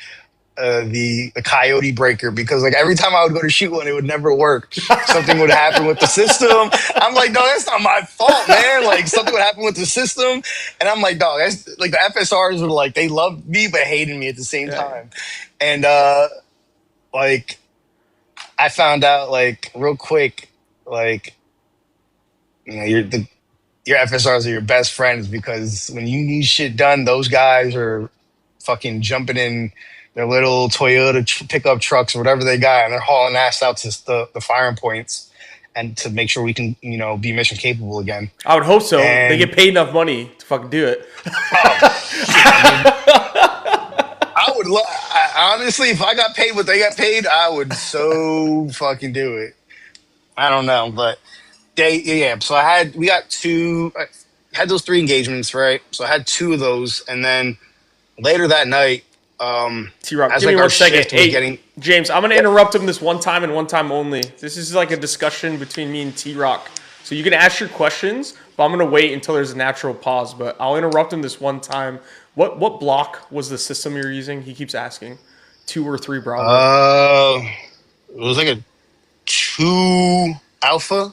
the coyote breaker because like every time I would go to shoot one, it would never work. Something would happen with the system. I'm like, no, that's not my fault, man. Like something would happen with the system, and I'm like, dog, that's like the FSRs were like they loved me but hated me at the same Yeah. time, and like I found out like real quick, like your FSRs are your best friends because when you need shit done, those guys are fucking jumping in their little Toyota pickup trucks or whatever they got, and they're hauling ass out to the firing points and to make sure we can, be mission capable again. I would hope so. They And get paid enough money to fucking do it. oh shit, I mean, honestly, if I got paid what they got paid, I would so fucking do it. I don't know, but yeah. So we got two. I had those three engagements, right? So I had two of those, and then later that night, T-Rock, as give me like our one second. shift was Hey, getting. James, I'm going to interrupt him this one time and one time only. This is like a discussion between me and T-Rock. So you can ask your questions, but I'm going to wait until there's a natural pause. But I'll interrupt him this one time. What block was the system you're using? He keeps asking. 2 or 3 Bravo. It was like a two alpha,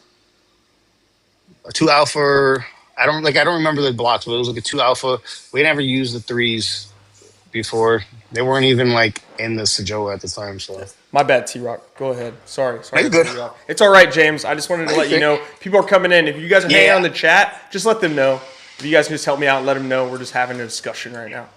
a two alpha. I don't remember the blocks, but it was like a two alpha. We never used the threes before. They weren't even like in the Sajoa at the time. So My bad, T-Rock. Go ahead. Sorry no, to you're good. cut you off. It's all right, James. I just wanted to let you know. People are coming in. If you guys are hanging out in the chat, just let them know. If you guys can just help me out and let them know we're just having a discussion right now.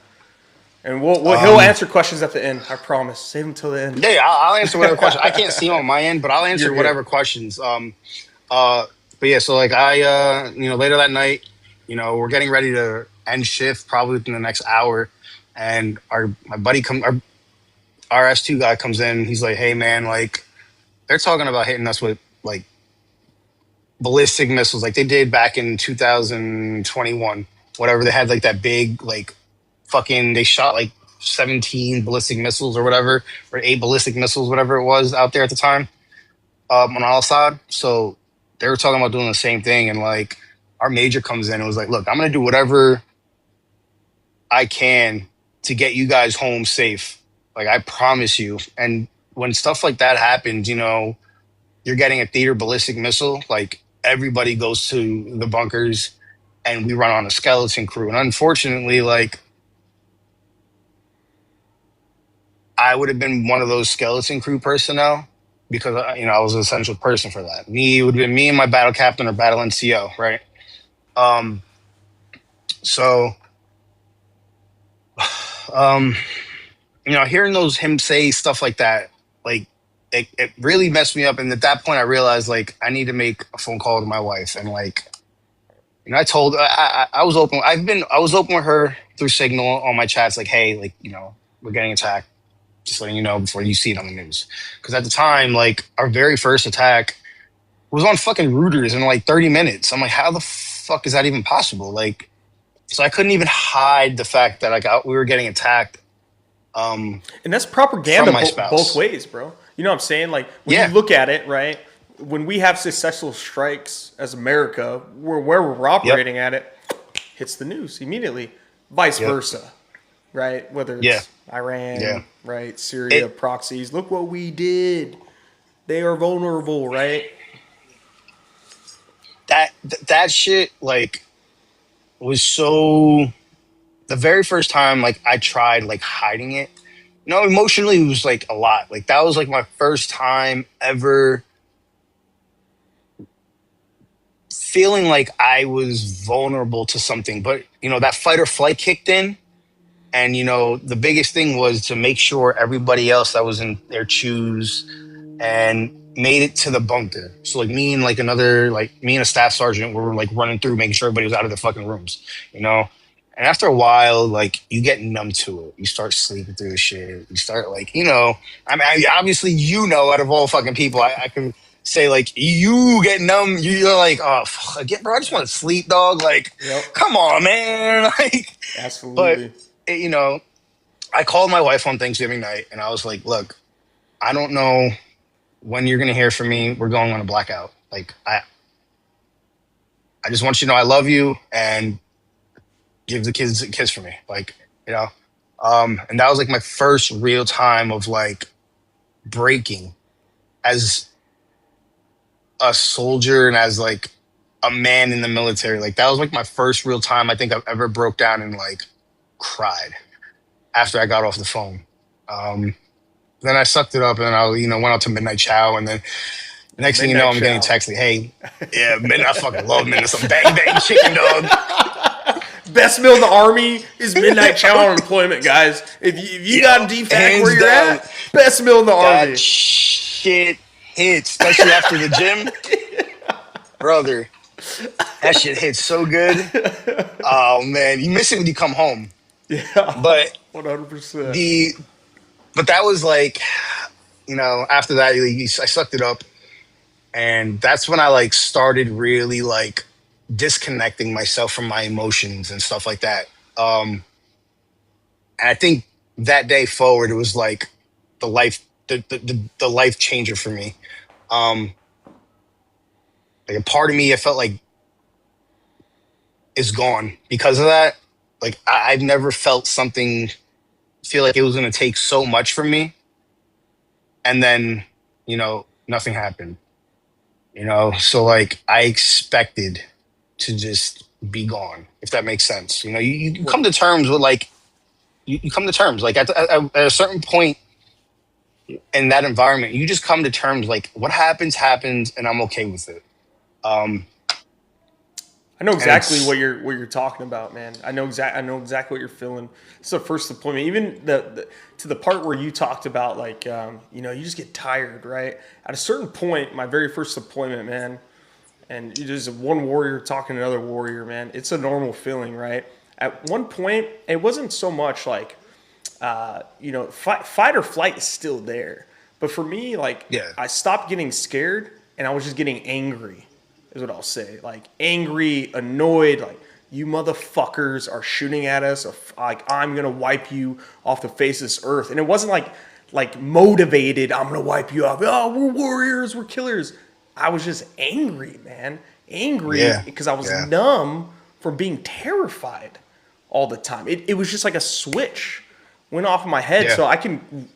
And he'll answer questions at the end. I promise. Save them till the end. Yeah, I'll answer whatever question. I can't see them on my end, but I'll answer You're good. whatever questions. But yeah, so like later that night, we're getting ready to end shift probably within the next hour, and my buddy our S2 guy comes in. He's like, hey man, like they're talking about hitting us with like ballistic missiles, like they did back in 2021, whatever. They had like that big like fucking they shot like 17 ballistic missiles or whatever, or 8 ballistic missiles, whatever it was out there at the time, on Al Assad. So they were talking about doing the same thing, and like our major comes in and was like, look, I'm gonna do whatever I can to get you guys home safe. Like I promise you. And when stuff like that happens, you're getting a theater ballistic missile, like everybody goes to the bunkers and we run on a skeleton crew. And unfortunately, like I would have been one of those skeleton crew personnel because I was an essential person for that. It would have been me and my battle captain or battle NCO, right? So hearing him say stuff like that, like it really messed me up. And at that point I realized like I need to make a phone call to my wife. And like, I told I was open. I was open with her through Signal on my chats, like, hey, like, we're getting attacked. Just letting you know before you see it on the news. Because at the time, like, our very first attack was on fucking Reuters in like 30 minutes. I'm like, how the fuck is that even possible? Like, so I couldn't even hide the fact that like we were getting attacked. And that's propaganda From my spouse. both ways, bro. You know what I'm saying? Like, when Yeah. you look at it, right? When we have successful strikes as America, where we're operating at it, hits the news immediately. Vice versa, right? Whether it's Iran, right? Syria, proxies. Look what we did. They are vulnerable, right? That shit like was so. The very first time like I tried like hiding it, emotionally it was like a lot. Like that was like my first time ever feeling like I was vulnerable to something. But that fight or flight kicked in, And the biggest thing was to make sure everybody else that was in their shoes and made it to the bunker. So like me and me and a staff sergeant were like running through, making sure everybody was out of their fucking rooms, you know. And after a while, like you get numb to it. You start sleeping through the shit. You start like, I mean, obviously, out of all fucking people, I can say like you get numb. You're like, oh, fuck, bro, I just want to sleep, dog. Like, Yep. come on, man. Like, but Absolutely. it, you know, I called my wife on Thanksgiving night, and I was like, look, I don't know when you're gonna hear from me. We're going on a blackout. Like, I just want you to know I love you and give the kids a kiss for me. Like, you know. And that was like my first real time of like breaking as a soldier and as like a man in the military. Like that was like my first real time I think I've ever broke down and like cried after I got off the phone. Um, then I sucked it up and I, went out to midnight chow, and then the next thing you know, Midnight I'm getting a chow. text like, "Hey, yeah, midnight, I fucking love midnight, some bang bang chicken, dog." Best meal in the army is midnight chow on employment, guys. If you got Yo, DFAC hands where you're down, at, best meal in the that army. shit hits, especially after the gym, brother. That shit hits so good. Oh man, you miss it when you come home. Yeah, But 100%. the but that was like, after that, I sucked it up, and that's when I like started really like disconnecting myself from my emotions and stuff like that. And I think that day forward, it was like the life the life changer for me. Um, like a part of me, I felt like is gone because of that. Like I've never felt something feel like it was going to take so much from me, and then nothing happened. So like I expected to just be gone, if that makes sense. You What? come to terms with like you come to terms like at a certain point in that environment, you just come to terms like what happens, and I'm okay with it. Um, I know and exactly it's what you're talking about, man. I know exactly what you're feeling. It's the first deployment, even the to the part where you talked about like you just get tired, right? At a certain point, my very first deployment, man, and you just one warrior talking to another warrior, man. It's a normal feeling, right? At one point, it wasn't so much like fight or flight is still there. But for me, like yeah, I stopped getting scared and I was just getting angry, is what I'll say. Like angry, annoyed, like you motherfuckers are shooting at us. Like I'm gonna wipe you off the face of this earth. And it wasn't like motivated. I'm gonna wipe you off. Oh, we're warriors, we're killers. I was just angry, man. Angry yeah, because I was yeah, numb from being terrified all the time. It was just like a switch went off in my head. yeah, So I can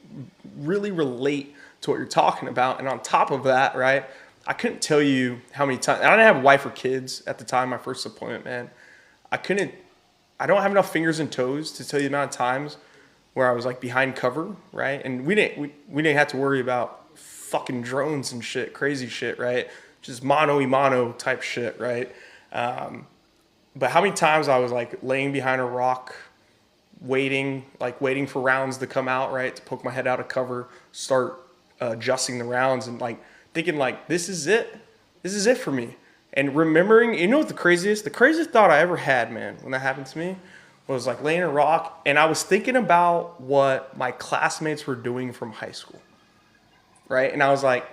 really relate to what you're talking about. And on top of that, right, I couldn't tell you how many times, I didn't have a wife or kids at the time, my first deployment, man. I couldn't, I don't have enough fingers and toes to tell you the amount of times where I was like behind cover, right? And we didn't have to worry about fucking drones and shit, crazy shit, right? Just mano y mano type shit, right? But how many times I was like laying behind a rock, waiting for rounds to come out, right? To poke my head out of cover, start adjusting the rounds, and like thinking like this is it for me. And remembering, you know what the craziest thought I ever had, man, when that happened to me, was like laying in a rock, and I was thinking about what my classmates were doing from high school, right? And I was like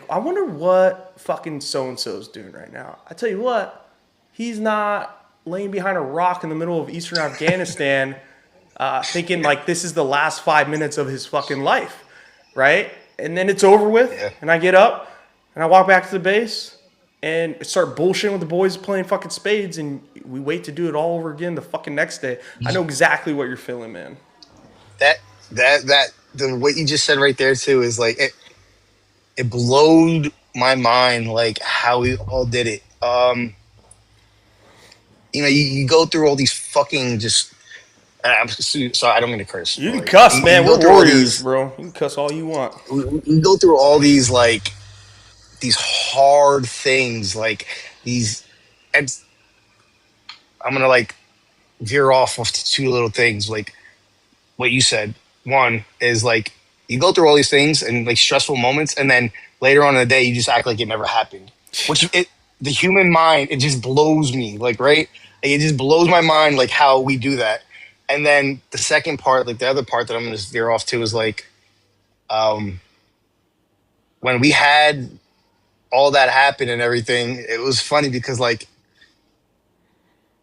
I wonder what fucking so and so's doing right now. I tell you what, he's not laying behind a rock in the middle of eastern Afghanistan, thinking like this is the last 5 minutes of his fucking life, right? And then it's over with, yeah. and I get up and I walk back to the base and start bullshitting with the boys playing fucking spades, and we wait to do it all over again the fucking next day. I know exactly what you're feeling, man. That that the what you just said right there too is like it blowed my mind like how we all did it. You go through all these fucking just. I'm sorry, I don't mean to curse. You But can like cuss, you man. go We're through all warriors, these. bro. You can cuss all you want. We go through all these like these hard things like these. And I'm gonna like veer off of two little things. Like what you said. One is like you go through all these things and like stressful moments, and then later on in the day, you just act like it never happened. Which the human mind, it just blows me. Like, right? Like, it just blows my mind, like how we do that. And then the second part, like the other part that I'm going to veer off to is like um, when we had all that happen and everything. It was funny because like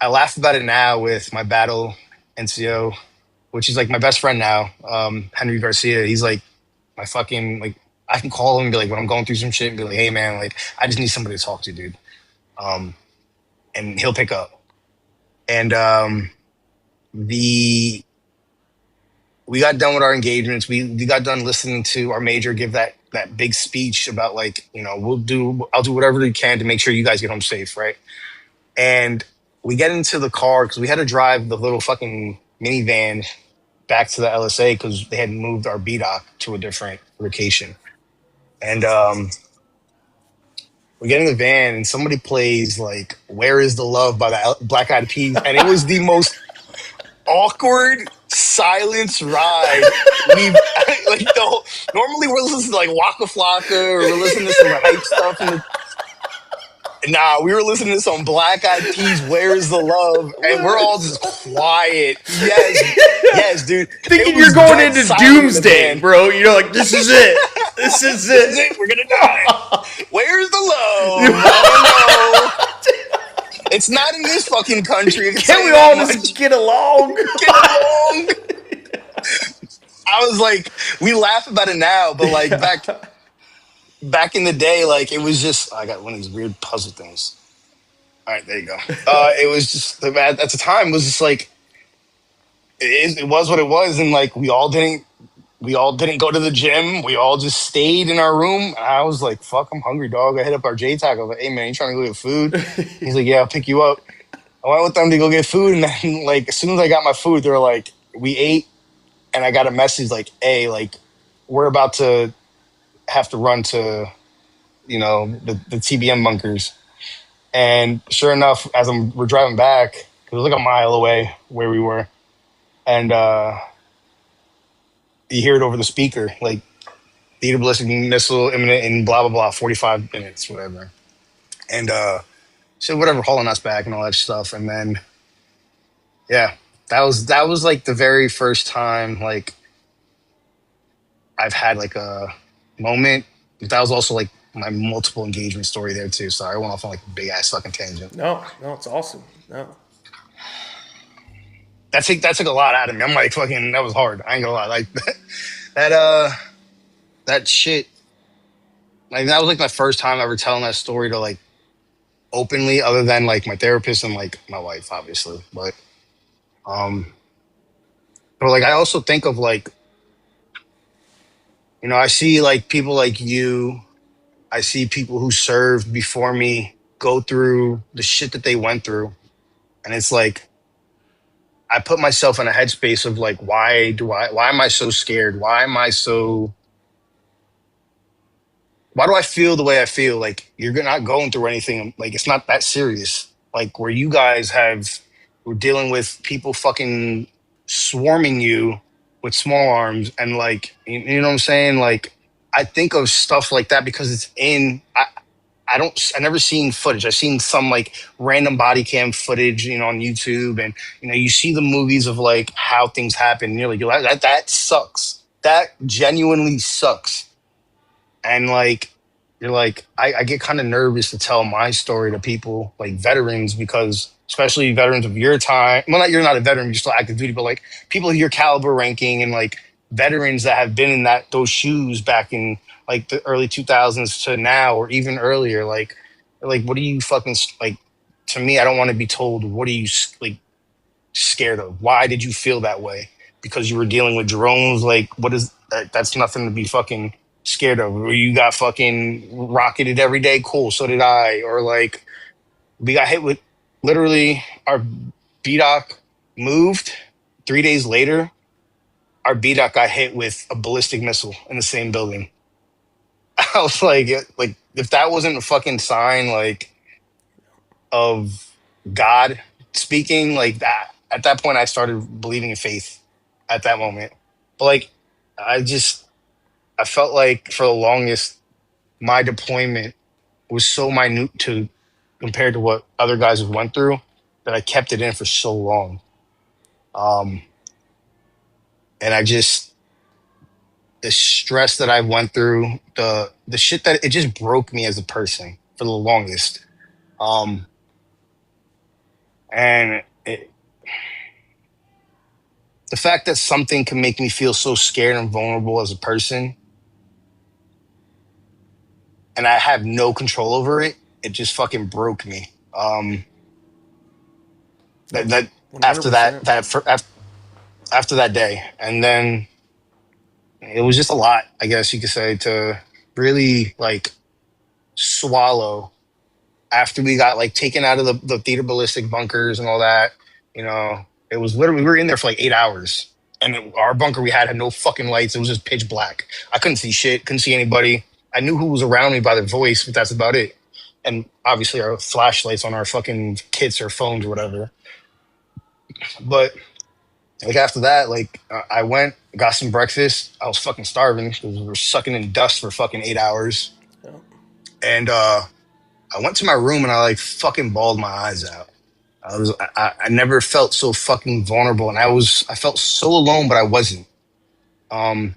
I laugh about it now with my battle NCO, which is like my best friend now, Henry Garcia. He's like my fucking like I can call him and be like when I'm going through some shit and be like, hey man, like I just need somebody to talk to, dude. Um, and he'll pick up. And the we got done with our engagements. We got done listening to our major give that big speech about like, you know, I'll do whatever we can to make sure you guys get home safe, right? And we get into the car because we had to drive the little fucking minivan back to the LSA because they had moved our BDOC to a different location. And we get in the van and somebody plays like "Where Is the Love" by the Black Eyed Peas, and it was the most awkward silence ride we've like the whole, normally we're listening to like Waka Flocka or we're listening to some hype stuff in the Nah, we were listening to some Black Eyed Peas, "Where's the Love," and we're all just quiet. Yes, yes, dude. Thinking It you're was going dead into silent in the doomsday, van. bro. You're like, this is it. This is This is it. it. We're gonna die. Where's the love? I don't know. It's not in this fucking country. I can tell Can't you we all that just much. get along? Get along. I was like, we laugh about it now, but like Yeah. back in the day, like it was just I got one of these weird puzzle things. All right, there you go. It was just at the time it was just like it was what it was, and like we all didn't go to the gym. We all just stayed in our room. And I was like, "Fuck, I'm hungry, dog." I hit up our JTAC. I was like, "Hey man, you trying to go get food?" He's like, "Yeah, I'll pick you up." I went with them to go get food, and then like as soon as I got my food, they were like, "We ate," and I got a message like, "Hey, like we're about to have to run to the TBM bunkers." And sure enough, as we're driving back, it was like a mile away where we were, and you hear it over the speaker, like the ballistic missile imminent in blah blah blah, 45 minutes, whatever. And so whatever, hauling us back and all that stuff. And then yeah, that was like the very first time like I've had like a moment. That was also like my multiple engagement story there too. Sorry, I went off on like a big ass fucking tangent. No, no, it's awesome. No. That took a lot out of me. I'm like fucking that was hard. I ain't gonna lie. Like that that shit. Like that was like my first time ever telling that story to like openly, other than like my therapist and like my wife, obviously. Um, but like I also think of like I see like people like you. I see people who served before me go through the shit that they went through, and it's like I put myself in a headspace of like, why am I so scared? Why do I feel the way I feel? Like you're not going through anything. Like it's not that serious. Like where you guys were dealing with people fucking swarming you with small arms and like you know what I'm saying? Like I think of stuff like that because it's in. I never seen footage. I've seen some like random body cam footage, on YouTube, and you see the movies of like how things happen. And you're like, that sucks. That genuinely sucks. And like you're like I get kind of nervous to tell my story to people like veterans, because especially veterans of your time, well, not you're not a veteran, you're still active duty, but like people of your caliber ranking, and like veterans that have been in those shoes back in like the early 2000s to now or even earlier, like what are you fucking like, to me I don't want to be told what are you like scared of, why did you feel that way, because you were dealing with drones, like what is that? That's nothing to be fucking scared of. Or you got fucking rocketed every day, cool, so did I. Or like we got hit with, literally our BDOC moved 3 days later, our BDOC got hit with a ballistic missile in the same building. I was like if that wasn't a fucking sign like of God speaking, like that, at that point I started believing in faith at that moment. But like I just I felt like for the longest my deployment was so minute to compared to what other guys have went through that I kept it in for so long. Um, and I just the stress that I went through, the shit that it just broke me as a person for the longest. Um, and the fact that something can make me feel so scared and vulnerable as a person, and I have no control over it, it just fucking broke me. No, That after that 100%. after that day, and then it was just a lot, I guess you could say, to really like swallow after we got like taken out of the theater ballistic bunkers and all that. You know, it was literally we were in there for like 8 hours, and our bunker we had no fucking lights. It was just pitch black. I couldn't see shit, couldn't see anybody. I knew who was around me by their voice, but that's about it. And obviously our flashlights on our fucking kits or phones or whatever. But like after that, like I went, got some breakfast. I was fucking starving because we were sucking in dust for fucking 8 hours. Yeah. And I went to my room and I like fucking bawled my eyes out. I never felt so fucking vulnerable, and I felt so alone, but I wasn't. Um,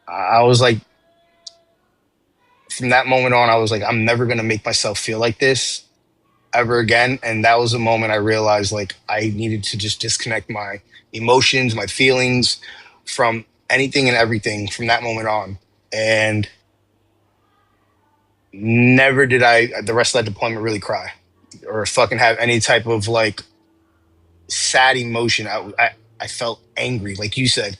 I was like from that moment on, I was like, I'm never gonna make myself feel like this ever again. And that was a moment I realized like I needed to just disconnect my emotions, my feelings from anything and everything from that moment on. And never did I the rest of that deployment really cry or fucking have any type of like sad emotion. I felt angry, like you said.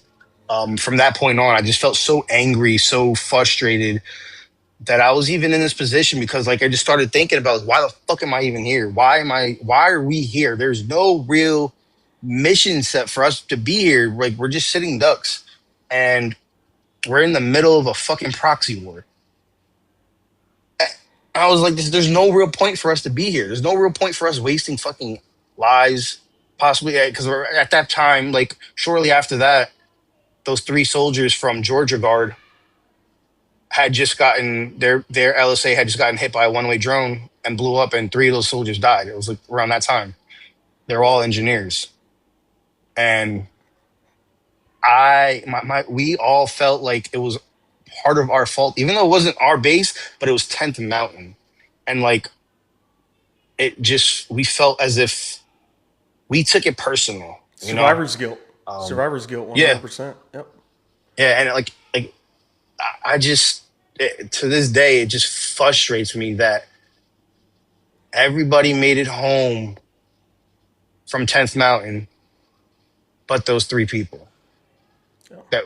From that point on, I just felt so angry, so frustrated that I was even in this position because like I just started thinking about why the fuck am I even here? Why are we here? There's no real mission set for us to be here. Like we're just sitting ducks and we're in the middle of a fucking proxy war. I was like, there's no real point for us to be here. There's no real point for us wasting fucking lives, possibly because we're at that time, like shortly after that, those three soldiers from Georgia Guard had just gotten their LSA had just gotten hit by a one-way drone and blew up, and three of those soldiers died. It was like around that time. They're all engineers, and we all felt like it was part of our fault, even though it wasn't our base, but it was 10th Mountain, and like it just we felt as if we took it personal, you know. Survivor's guilt. Survivor's guilt. Yeah, 100%. Yep. yeah, and like I just to this day it just frustrates me that everybody made it home from 10th Mountain, but those three people. Yeah. That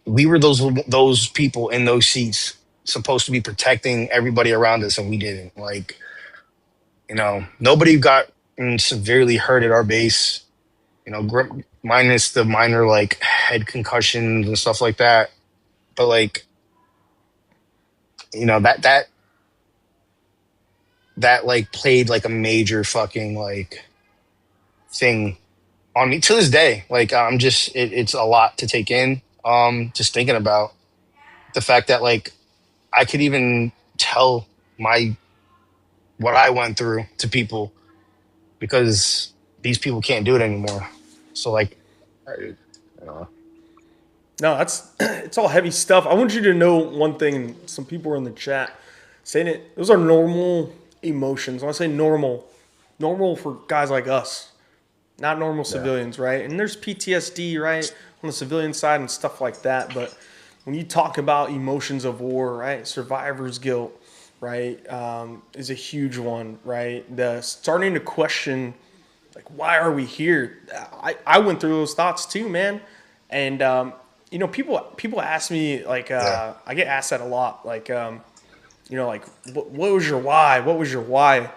we were those people in those seats supposed to be protecting everybody around us, and we didn't. Like, nobody got severely hurt at our base. Minus the minor like head concussions and stuff like that. But like, that like played like a major fucking like thing on me to this day. Like I'm just it's a lot to take in. Just thinking about the fact that like I could even tell what I went through to people because these people can't do it anymore. So like, No, it's all heavy stuff. I want you to know one thing. Some people were in the chat saying it. Those are normal emotions. When I say normal, normal for guys like us, not normal civilians, right? And there's PTSD, right, on the civilian side and stuff like that. But when you talk about emotions of war, right, survivor's guilt, right, is a huge one, right? The starting to question, like, why are we here? I went through those thoughts too, man. And people ask me like, I get asked that a lot, like, like, what was your why? What was your why?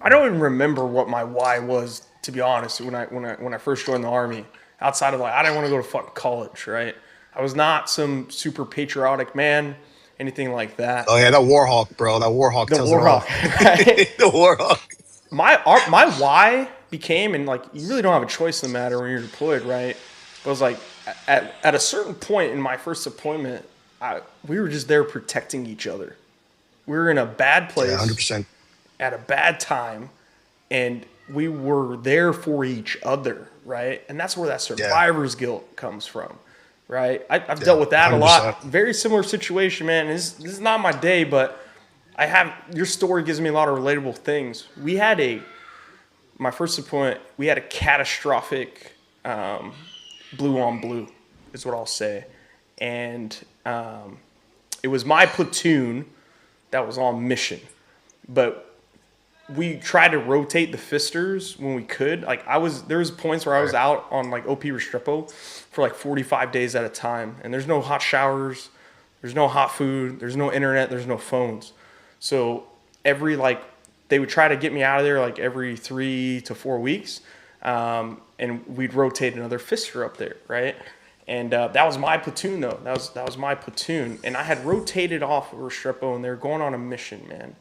I don't even remember what my why was, to be honest. When I first joined the Army, outside of like, I didn't want to go to fucking college, right? I was not some super patriotic man, anything like that. oh yeah, that Warhawk, bro. That Warhawk The tells it all. Warhawk, right? The Warhawk. my why became, and like you really don't have a choice in the matter when you're deployed, right? But it was like at a certain point in my first deployment, we were just there protecting each other. We were in a bad Yeah, hundred place percent. at a bad time, and we were there for each other, right? And that's where that Yeah, survivor's guilt comes from, right? I've yeah, dealt with that a 100%. lot. Very similar situation, man. This is not my day, but I have your story gives me a lot of relatable things. My first deployment, we had a catastrophic blue on blue, is what I'll say, and it was my platoon that was on mission, but we tried to rotate the fisters when we could. Like there was points where I was Right. out on like OP Restrepo for like 45 days at a time, and there's no hot showers, there's no hot food, there's no internet, there's no phones. So they would try to get me out of there like every 3 to 4 weeks, and we'd rotate another fister up there, right? And that was my platoon though. That was my platoon, and I had rotated off of Restrepo, and they were going on a mission, man.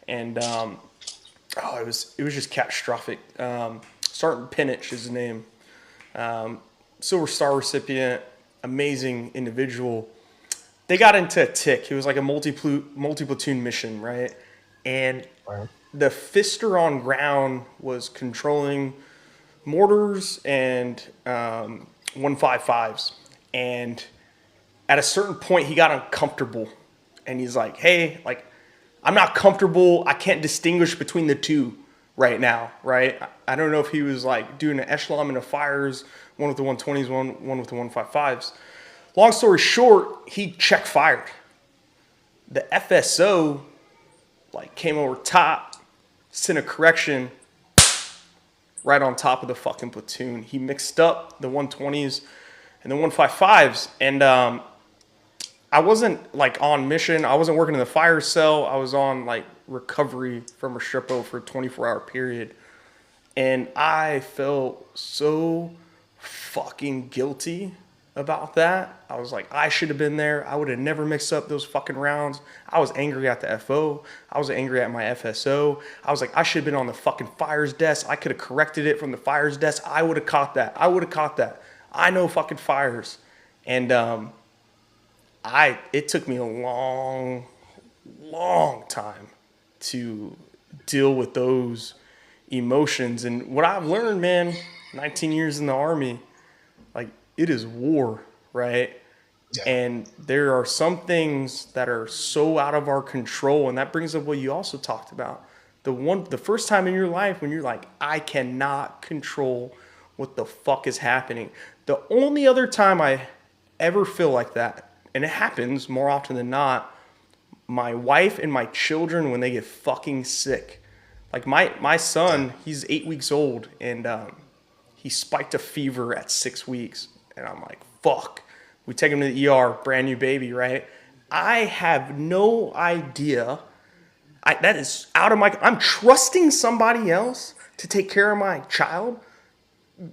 And it was just catastrophic. Sergeant Pinich is his name. Silver Star recipient, amazing individual. They got into a tick. It was like a multi-platoon mission, right? And Right. the fister on ground was controlling mortars and 155s. And at a certain point, he got uncomfortable. And he's like, hey, like, I'm not comfortable. I can't distinguish between the two right now, right? I don't know if he was like doing an echelon of fires, one with the 120s, one with the 155s. Long story short, he check fired. The FSO like came over top, sent a correction right on top of the fucking platoon. He mixed up the 120s and the 155s, and I wasn't like on mission. I wasn't working in the fire cell. I was on like recovery from Restrepo for a 24-hour period. And I felt so fucking guilty about that. I was like, I should have been there. I would have never mixed up those fucking rounds. I was angry at the FO. I was angry at my FSO. I was like, I should have been on the fucking fires desk. I could have corrected it from the fires desk. I would have caught that. I know fucking fires. And it took me a long, long time to deal with those emotions. And what I've learned, man, 19 years in the Army, like, it is war, right? Yeah. And there are some things that are so out of our control, and that brings up what you also talked about. The first time in your life when you're like, I cannot control what the fuck is happening. The only other time I ever feel like that, and it happens more often than not, my wife and my children when they get fucking sick. Like my son, he's 8 weeks old, and he spiked a fever at 6 weeks. And I'm like, fuck. We take him to the ER, brand new baby, right? I have no idea. That is out of I'm trusting somebody else to take care of my child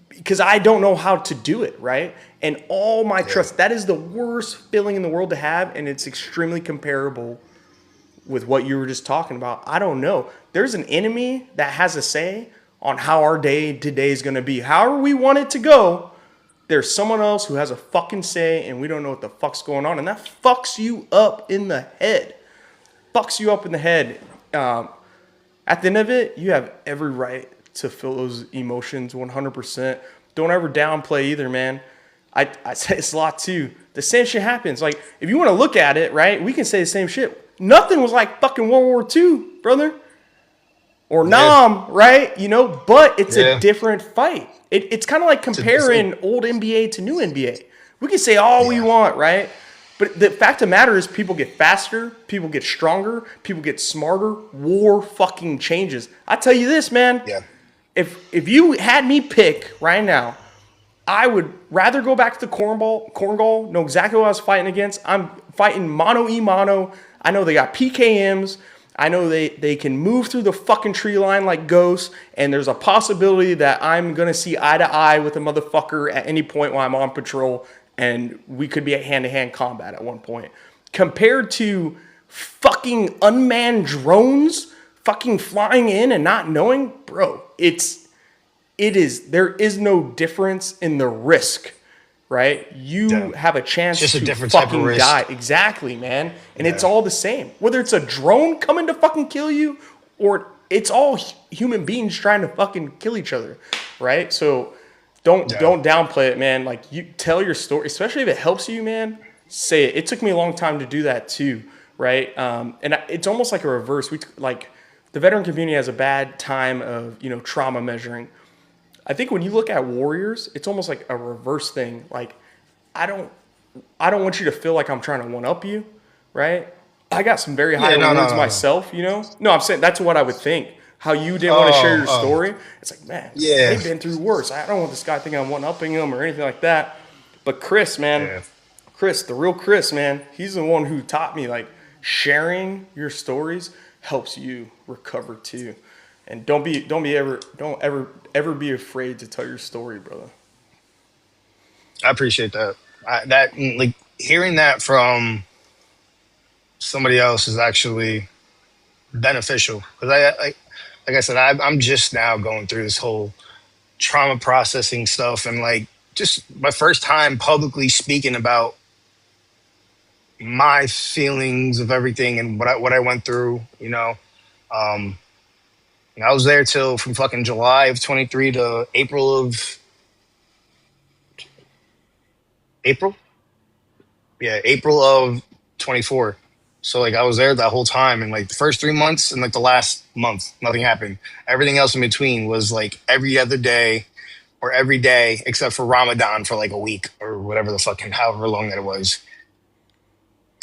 because I don't know how to do it, right? And all my trust, that is the worst feeling in the world to have, and it's extremely comparable with what you were just talking about. I don't know. There's an enemy that has a say on how our day today is going to be. However we want it to go, there's someone else who has a fucking say, and we don't know what the fuck's going on, and that fucks you up in the head. Fucks you up in the head. At the end of it, you have every right to feel those emotions 100%. Don't ever downplay either, man. I say this a lot too. The same shit happens. Like, if you want to look at it, right, we can say the same shit. Nothing was like fucking World War II, brother. Or Nam, right? You know, but it's a different fight. It's kind of like comparing old NBA to new NBA. We can say all we want, right? But the fact of the matter is people get faster, people get stronger, people get smarter. War fucking changes. I tell you this, man. Yeah. If you had me pick right now, I would rather go back to the cornball, know exactly what I was fighting against. I'm fighting mano-a-mano. I know they got PKMs. I know they can move through the fucking tree line like ghosts, and there's a possibility that I'm going to see eye to eye with a motherfucker at any point while I'm on patrol, and we could be at hand-to-hand combat at one point. Compared to fucking unmanned drones fucking flying in and not knowing, bro, there is no difference in the risk, right? Yeah. You have a It's chance just a to different type of fucking die. risk. Exactly, man. And it's Yeah. all the same. Whether it's a drone coming to fucking kill you or it's all human beings trying to fucking kill each other, right? So Yeah. don't downplay it, man. Like you tell your story, especially if it helps you, man. Say it. It took me a long time to do that too, right? It's almost like a reverse. Like the veteran community has a bad time of trauma measuring. I think when you look at warriors, it's almost like a reverse thing. Like I don't I don't want you to feel like I'm trying to one up you, right? I got some very high Yeah. No. No. rewards No. No. myself, you know? No, I'm saying that's what I would think. How you didn't want to share Oh. your Oh. story. It's like, man, Yeah. they've been through worse. I don't want this guy thinking I'm one upping him or anything like that. But Chris, man, Yeah. Chris, the real Chris, man, he's the one who taught me like sharing your stories helps you recover too. And don't ever be afraid to tell your story, brother. I appreciate that. That like hearing that from somebody else is actually beneficial because like I said, I'm just now going through this whole trauma processing stuff and like just my first time publicly speaking about my feelings of everything and what I went through. Um, and I was there till from fucking July of 23 to April, yeah, April of 24. So like I was there that whole time, and like the first 3 months and like the last month, nothing happened. Everything else in between was like every other day or every day except for Ramadan for like a week or whatever the fucking however long that it was.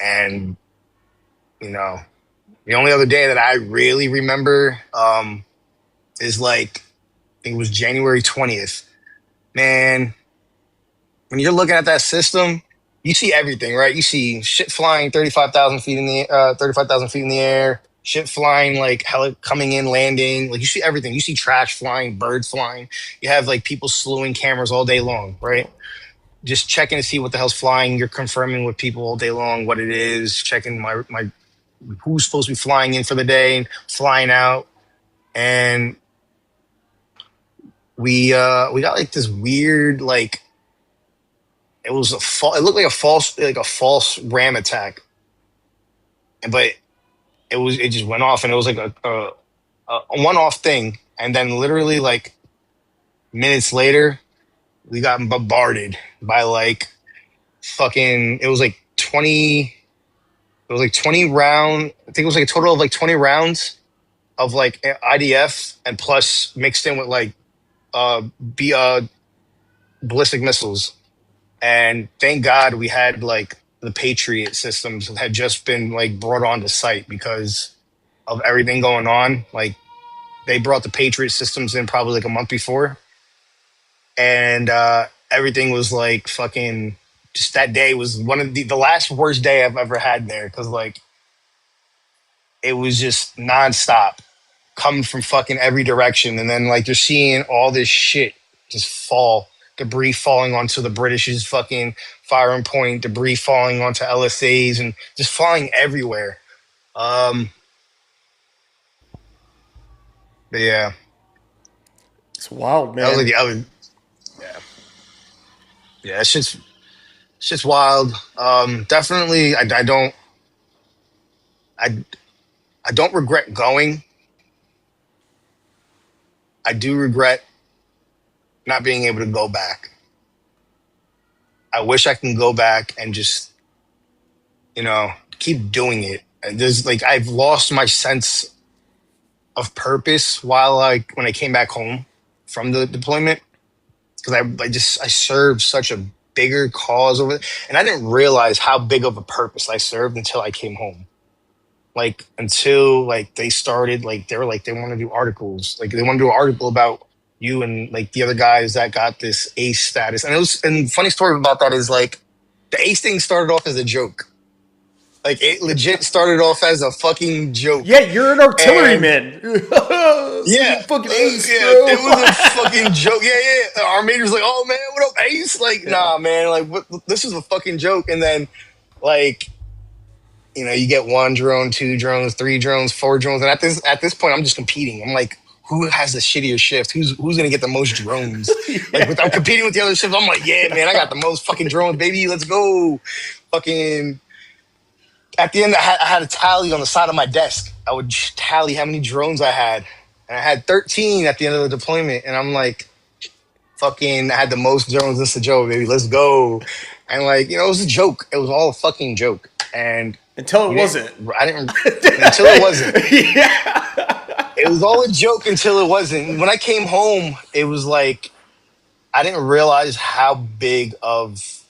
And you know, the only other day that I really remember is like I think it was January 20th. Man, when you're looking at that system, you see everything, right? You see shit flying 35,000 feet in the air, shit flying like coming in, landing. Like you see everything. You see trash flying, birds flying. You have like people slewing cameras all day long, right? Just checking to see what the hell's flying. You're confirming with people all day long what it is, checking my who's supposed to be flying in for the day and flying out. And we got like this weird like it looked like a false ram attack, but it just went off and it was like a one off thing, and then literally like minutes later we got bombarded by like fucking it was like 20 round. I think it was like a total of like 20 rounds of like IDF and plus mixed in with like uh, be ballistic missiles. And thank God we had like the Patriot systems that had just been like brought onto site because of everything going on. Like they brought the Patriot systems in probably like a month before, and everything was like fucking. Just that day was one of the last worst day I've ever had there because like it was just nonstop coming from fucking every direction, and then like you're seeing all this shit just fall, debris falling onto the British's fucking firing point, debris falling onto LSAs, and just falling everywhere. Um, but yeah, It's wild, that was like man. the other. Yeah, yeah, it's just wild. Definitely, I I don't regret going. I do regret not being able to go back. I wish I can go back and just keep doing it. And there's like I've lost my sense of purpose while like when I came back home from the deployment because I served such a bigger cause over there, and I didn't realize how big of a purpose I served until I came home. Like until like they started like they were like they want to do articles like they want to do an article about you and like the other guys that got this ace status, and the funny story about that is like the ace thing started off as a joke. Like it legit started off as a fucking joke. Yeah, you're an And artilleryman. yeah, Fucking ace, yeah, bro. it was a fucking joke. Yeah, yeah. Our mate was like, "Oh man, what up, Ace?" Like, Yeah. nah, man. Like, this is a fucking joke. And then, like, You get one drone, two drones, three drones, four drones, and at this point, I'm just competing. I'm like, who has the shittier shift? Who's gonna get the most drones? Like, I'm Yeah. competing with the other shifts. I'm like, yeah, man, I got the most fucking drones, baby. Let's go. Fucking. At the end, I had a tally on the side of my desk. I would tally how many drones I had, and I had 13 at the end of the deployment. And I'm like, fucking, I had the most drones. This is a joke, baby. Let's go. And like, it was a joke. It was all a fucking joke. And Until it we didn't. wasn't. I didn't until it wasn't. Yeah. It was all a joke until it wasn't. When I came home, it was like I didn't realize how big of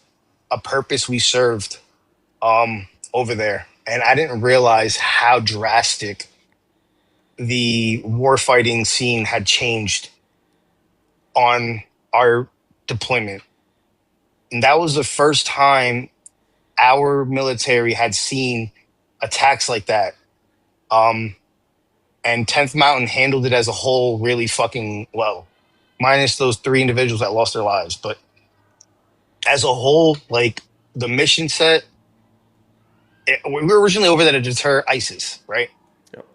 a purpose we served over there, and I didn't realize how drastic the warfighting scene had changed on our deployment. And that was the first time our military had seen attacks like that. Um, and 10th Mountain handled it as a whole really fucking well, minus those three individuals that lost their lives. But as a whole, like the mission set, we were originally over there to deter ISIS, right? Yep.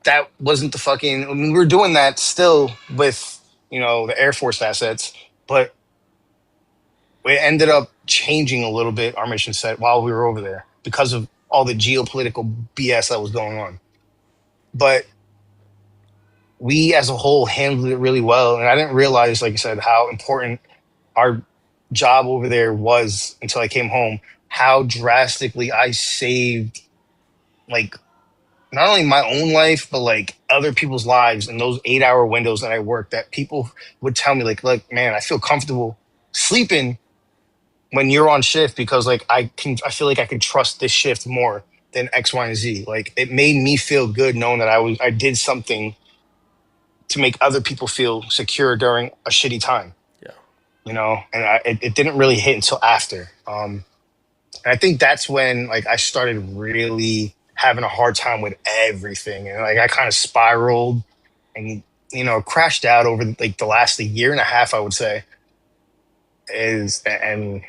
That wasn't the fucking. I mean, we were doing that still with the Air Force assets, but it ended up changing a little bit our mission set while we were over there because of all the geopolitical BS that was going on. But we as a whole handled it really well, and I didn't realize, like I said, how important our job over there was until I came home. How drastically I saved, like, not only my own life, but like other people's lives in those 8-hour windows that I worked. That people would tell me, like, look, man, I feel comfortable sleeping when you're on shift because like I feel like I can trust this shift more than X, Y, and Z. Like it made me feel good knowing that I did something to make other people feel secure during a shitty time. Yeah. And it didn't really hit until after. And I think that's when like I started really having a hard time with everything, and like I kind of spiraled and crashed out over like the last year and a half, I would say, and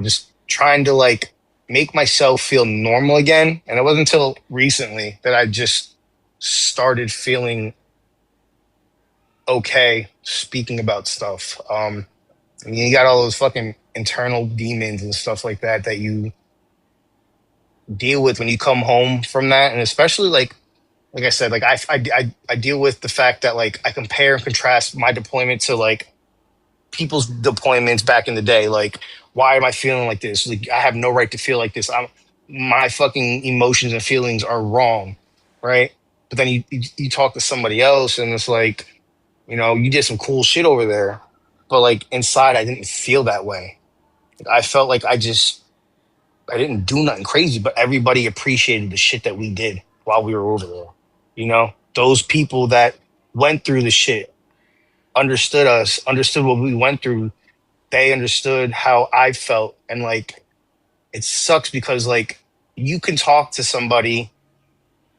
just trying to like make myself feel normal again. And it wasn't until recently that I just started feeling okay speaking about stuff. And you got all those fucking internal demons and stuff like that that you deal with when you come home from that, and especially like I said, like I deal with the fact that like I compare and contrast my deployment to like people's deployments back in the day. Like, why am I feeling like this? Like, I have no right to feel like this. My fucking emotions and feelings are wrong, right? But then you talk to somebody else, and it's like, you did some cool shit over there, but like inside, I didn't feel that way. I felt like I didn't do nothing crazy, but everybody appreciated the shit that we did while we were over there. Those people that went through the shit understood us, understood what we went through. They understood how I felt. And like, it sucks because like you can talk to somebody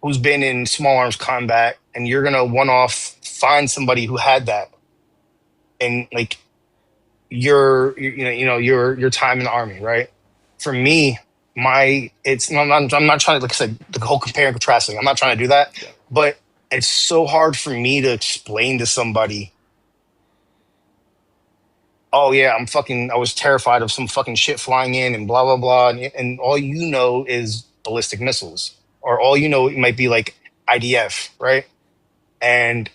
who's been in small arms combat and you're going to one off find somebody who had that. And like your time in the army, right? For me, I'm not trying to, like I said, the whole compare and contrasting. I'm not trying to do that, Yeah. but it's so hard for me to explain to somebody, oh yeah, I was terrified of some fucking shit flying in and blah blah blah, and all you know is ballistic missiles, or all you know it might be like IDF, right? And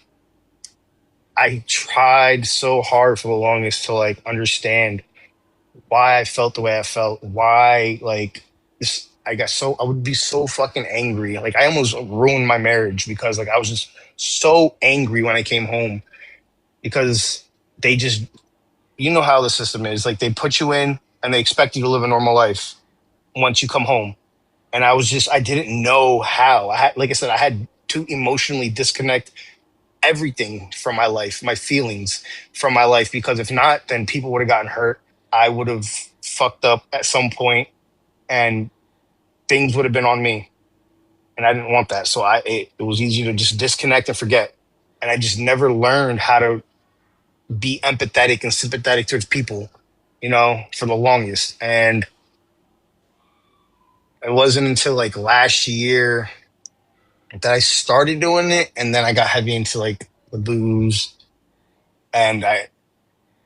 I tried so hard for the longest to like understand why I felt the way I felt, why like this, I would be so fucking angry. Like I almost ruined my marriage because like I was just so angry when I came home because they just, how the system is. Like they put you in and they expect you to live a normal life once you come home. And I didn't know how. Like I said, I had to emotionally disconnect everything from my life, my feelings from my life, because if not, then people would have gotten hurt. I would have fucked up at some point and things would have been on me. And I didn't want that. So it was easy to just disconnect and forget. And I just never learned how to be empathetic and sympathetic towards people, for the longest. And it wasn't until like last year that I started doing it, and then I got heavy into like the booze, and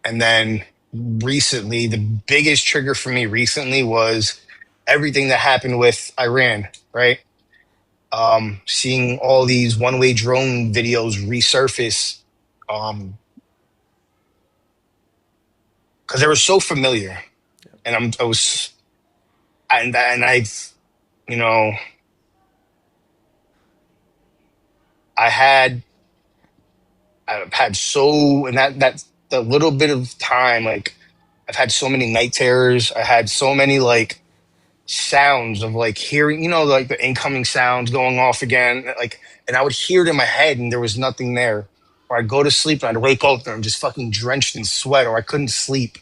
then recently, the biggest trigger for me recently was everything that happened with Iran, right? Seeing all these one-way drone videos resurface, because they were so familiar, and I was, and I've, you know, I had, I've had so, and that the little bit of time, like I've had so many night terrors. I had so many like sounds of like hearing, like the incoming sounds going off again, like, and I would hear it in my head, and there was nothing there. Or I'd go to sleep and I'd wake up and I'm just fucking drenched in sweat, or I couldn't sleep.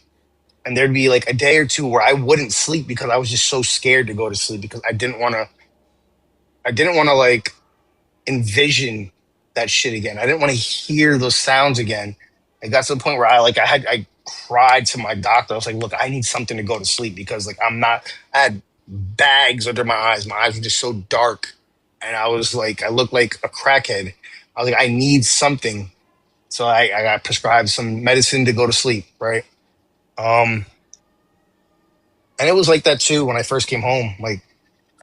And there'd be like a day or two where I wouldn't sleep because I was just so scared to go to sleep because I didn't want to like envision that shit again. I didn't want to hear those sounds again. It got to the point where I cried to my doctor. I was like, look, I need something to go to sleep because like I had bags under my eyes. My eyes were just so dark. And I was like, I looked like a crackhead. I was like, I need something. So I got prescribed some medicine to go to sleep, right? Um, and it was like that too when I first came home. Like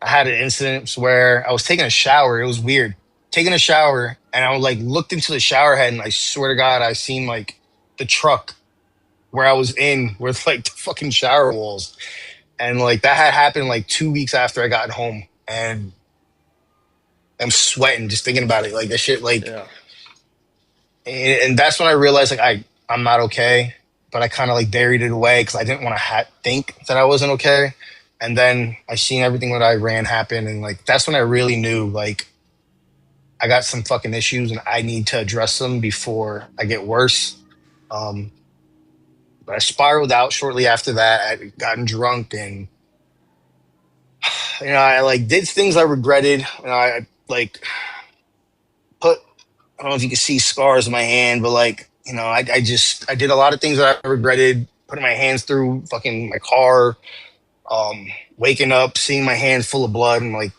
I had an incident where I was taking a shower. It was weird. Taking a shower, and I like looked into the shower head, and I swear to God, I seen like the truck where I was in with like the fucking shower walls. And like that had happened like 2 weeks after I got home. And I'm sweating just thinking about it. Like that shit, like, Yeah. and that's when I realized like I'm not okay. But I kind of like buried it away because I didn't want to think that I wasn't okay. And then I seen everything that I ran happen, and like that's when I really knew like I got some fucking issues and I need to address them before I get worse. Um, but I spiraled out shortly after that. I'd gotten drunk, and I like did things I regretted. I like put, I don't know if you can see scars on my hand, but like, I did a lot of things that I regretted, putting my hands through fucking my car, um, waking up, seeing my hands full of blood, and like,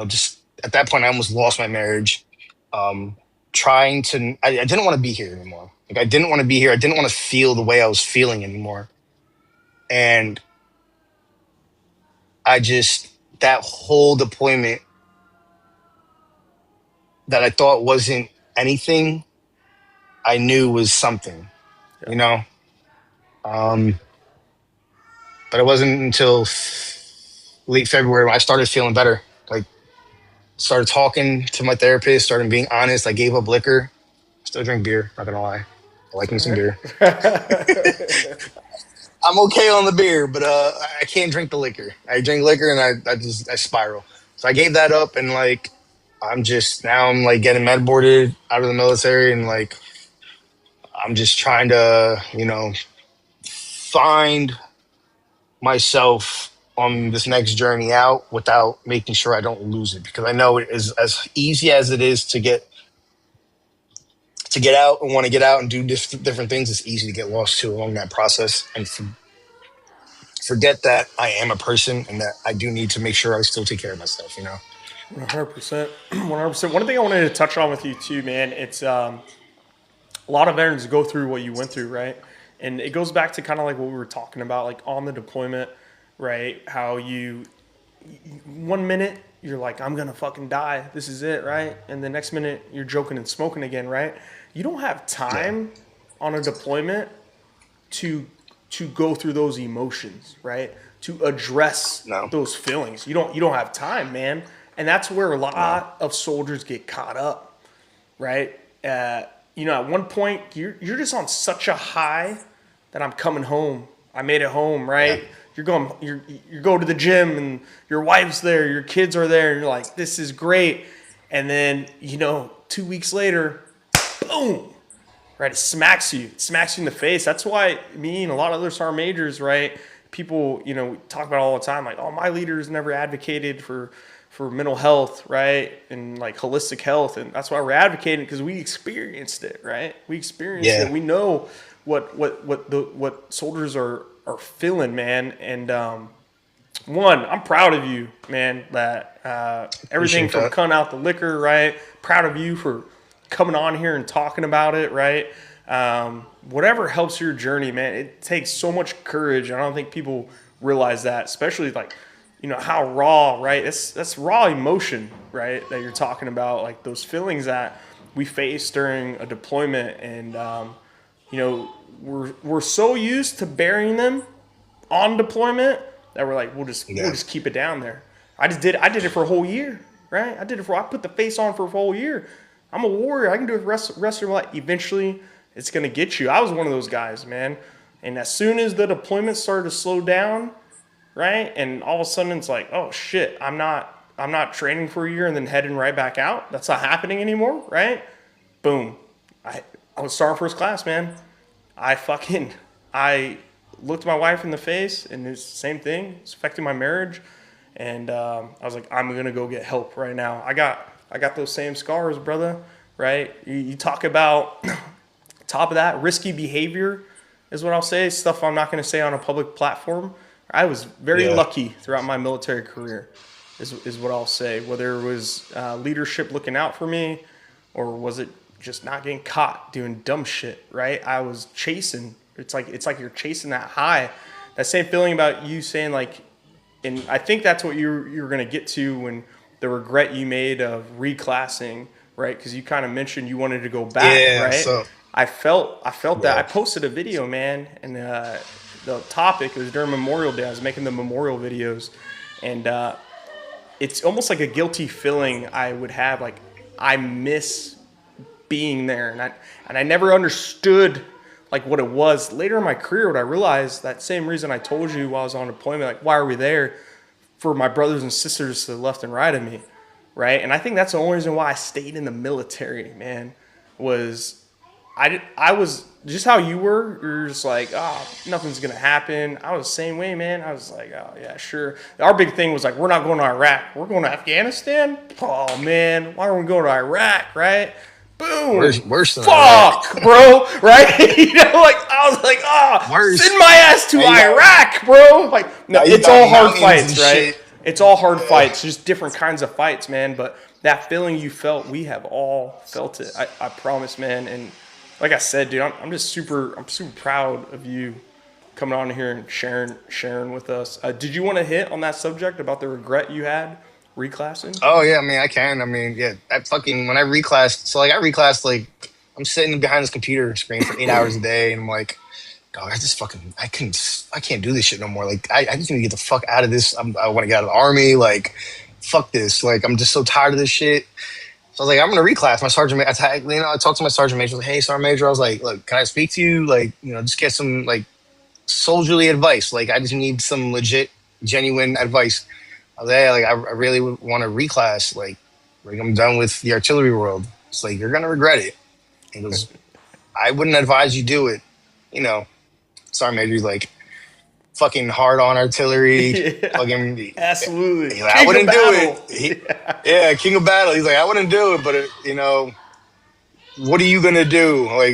just at that point, I almost lost my marriage. Um, I didn't want to be here anymore. Like, I didn't want to be here. I didn't want to feel the way I was feeling anymore. And that whole deployment that I thought wasn't anything, I knew was something, Yeah. you know? Um, but it wasn't until late February when I started feeling better. Like, started talking to my therapist, started being honest. I gave up liquor. Still drink beer, not gonna lie. I like me some beer. I'm okay on the beer, but I can't drink the liquor. I drink liquor and I spiral. So I gave that up, and like I'm like getting med boarded out of the military, and like I'm just trying to find myself on this next journey out without making sure I don't lose it, because I know it is as easy as it is to get out and want to get out and do different things. It's easy to get lost too along that process and forget that I am a person and that I do need to make sure I still take care of myself. 100%. 100%. One thing I wanted to touch on with you too, man, it's a lot of veterans go through what you went through, right? And it goes back to kind of like what we were talking about, like on the deployment, right? How you 1 minute you're like, I'm gonna fucking die. This is it, right? And the next minute you're joking and smoking again, right? You don't have Yeah. time on a deployment to go through those emotions, right? To address No. those feelings. You don't have time, man. And that's where a No. lot of soldiers get caught up, right? At one point you're just on such a high that I'm coming home. I made it home, Yeah. right? You go to the gym and your wife's there, your kids are there, and you're like, this is great. And then 2 weeks later, boom, right? It smacks you. It smacks you in the face. That's why me and a lot of other sergeant majors, right? People, talk about it all the time, like, oh, my leaders never advocated for mental health, right? And like holistic health. And that's why we're advocating, because we experienced it, right? We experienced it. Yeah. We know what soldiers are feeling, man. And one, I'm proud of you, man. That everything Appreciate from that. cutting out the liquor, right? Proud of you for coming on here and talking about it, right? Whatever helps your journey, man. It takes so much courage. I don't think people realize that, especially like, how raw, right? That's raw emotion, right? That you're talking about, like those feelings that we face during a deployment, and we're so used to burying them on deployment that we're like, we'll Yeah. just keep it down there. I did it for a whole year, right? I put the face on for a whole year. I'm a warrior. I can do it rest of my life. Eventually, it's gonna get you. I was one of those guys, man. And as soon as the deployment started to slow down, right, and all of a sudden it's like, oh shit, I'm not training for a year and then heading right back out. That's not happening anymore, right? Boom. I was starting first class, man. I looked my wife in the face, and it's the same thing. It's affecting my marriage, and I was like, I'm gonna go get help right now. I got those same scars, brother. Right? You talk about top of that risky behavior is what I'll say. Stuff I'm not gonna say on a public platform. I was very Yeah. lucky throughout my military career, is what I'll say. Whether it was leadership looking out for me, or was it just not getting caught doing dumb shit, right? I was chasing. It's like you're chasing that high. That same feeling about you saying like, and I think that's what you're gonna get to when the regret you made of reclassing, right? Because you kind of mentioned you wanted to go back, Yeah. right? So I felt that. I yeah. posted a video, man, and the topic was during Memorial Day. I was making the memorial videos, and it's almost like a guilty feeling I would have, like I miss being there, and I never understood like what it was. Later in my career, what I realized, that same reason I told you while I was on deployment, like why are we there? For my brothers and sisters to the left and right of me, right? And I think that's the only reason why I stayed in the military, man, was I was just how you were. You're just like, oh, nothing's gonna happen. I was the same way, man. I was like, oh yeah, sure. Our big thing was like, we're not going to Iraq. We're going to Afghanistan. Oh man, why are we going to Iraq, right? Boom. Worse than Iraq. Fuck, bro. Right? Like I was like, oh, Worse. send my ass to Now you got- Iraq, bro. Like, no, now you it's got all hard mountains fights, and right? shit. It's all hard fights, just different kinds of fights, man. But that feeling you felt, we have all felt it. I promise, man. And like I said, dude, I'm super proud of you coming on here and sharing with us. Did you want to hit on that subject about the regret you had reclassing? Oh yeah, I mean I can. I mean, yeah, I fucking when I reclassed, so like I reclassed, like I'm sitting behind this computer screen for 8 hours a day, and I'm like, dog, I can't do this shit no more. Like I just need to get the fuck out of this. I want to get out of the army. Like, fuck this. Like I'm just so tired of this shit. So I was like, I'm gonna reclass. My sergeant, I talked to my sergeant major. I was like, hey, sergeant major. I was like, look, can I speak to you? Like, just get some like soldierly advice. Like I just need some legit, genuine advice. I was like, hey, like I really want to reclass. Like I'm done with the artillery world. It's like you're gonna regret it. He goes, I wouldn't advise you do it. Sergeant major, like fucking hard on artillery. Yeah, Fucking, absolutely. he's like, I wouldn't do it. Yeah, king of battle. He's like, I wouldn't do it, but what are you gonna do? Like,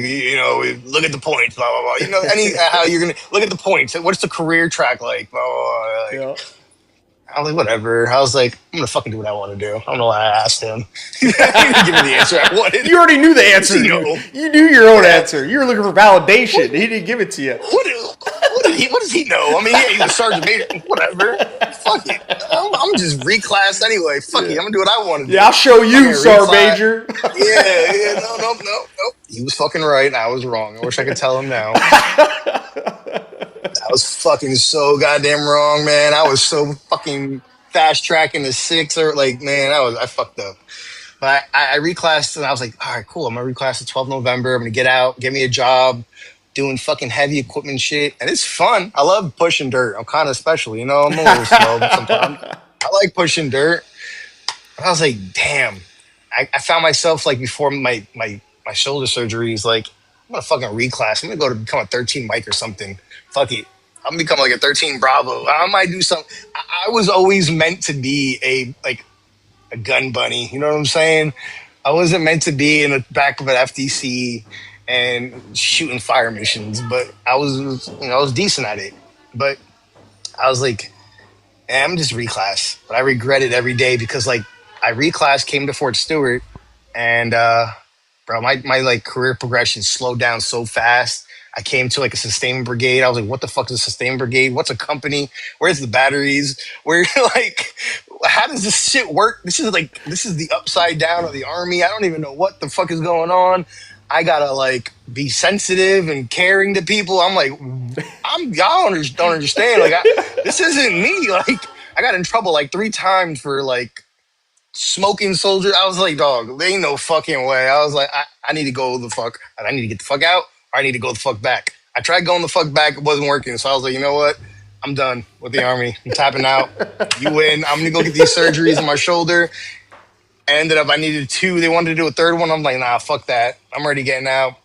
look at the points, blah blah blah. How you're gonna look at the points. What's the career track like? Blah blah blah. Like, Yeah. I was like, whatever. I was like, I'm gonna fucking do what I want to do. I don't know why I asked him. He didn't give me the answer I wanted. You already knew the answer. You know. You knew your own answer. You were looking for validation. He didn't give it to you. What does he know? I mean, yeah, he's a sergeant major. Whatever. Fuck it. I'm just reclassed anyway. Fuck it. I'm gonna do what I want to do. Yeah, I'll show you, Fucking Sergeant reclass. Major. Yeah. No. He was fucking right. I was wrong. I wish I could tell him now. I was fucking so goddamn wrong, man. I was so fucking fast tracking the six, or like, man, I fucked up. But I reclassed, and I was like, all right, cool. I'm gonna reclass the 12th November. I'm gonna get out, get me a job, doing fucking heavy equipment shit, and it's fun. I love pushing dirt. I'm kind of special, I'm a little slow sometimes. I like pushing dirt. And I was like, damn. I found myself like before my shoulder surgeries, like I'm gonna fucking reclass. I'm gonna go to become a 13 Mike or something. Fuck it. I'm gonna become like a 13 Bravo. I might do something. I was always meant to be a gun bunny. You know what I'm saying? I wasn't meant to be in the back of an FDC and shooting fire missions, but I was decent at it. But I was like, And I'm just reclass, but I regret it every day because like I reclass, came to Fort Stewart, and bro, my like career progression slowed down so fast. I came to like a sustainment brigade. I was like, what the fuck is a sustainment brigade? What's a company? Where's the batteries? Where like how does this shit work? This is the upside down of the army. I don't even know what the fuck is going on. I gotta like be sensitive and caring to people. I'm like, y'all don't understand. Like, this isn't me. Like, I got in trouble like 3 times for like smoking soldier. I was like, dog, there ain't no fucking way. I was like, I need to go the fuck. I need to get the fuck out. Or I need to go the fuck back. I tried going the fuck back. It wasn't working. So I was like, you know what? I'm done with the army. I'm tapping out. You win. I'm gonna go get these surgeries on my shoulder. I ended up, I needed 2. They wanted to do a 3rd one. I'm like, nah, fuck that. I'm already getting out.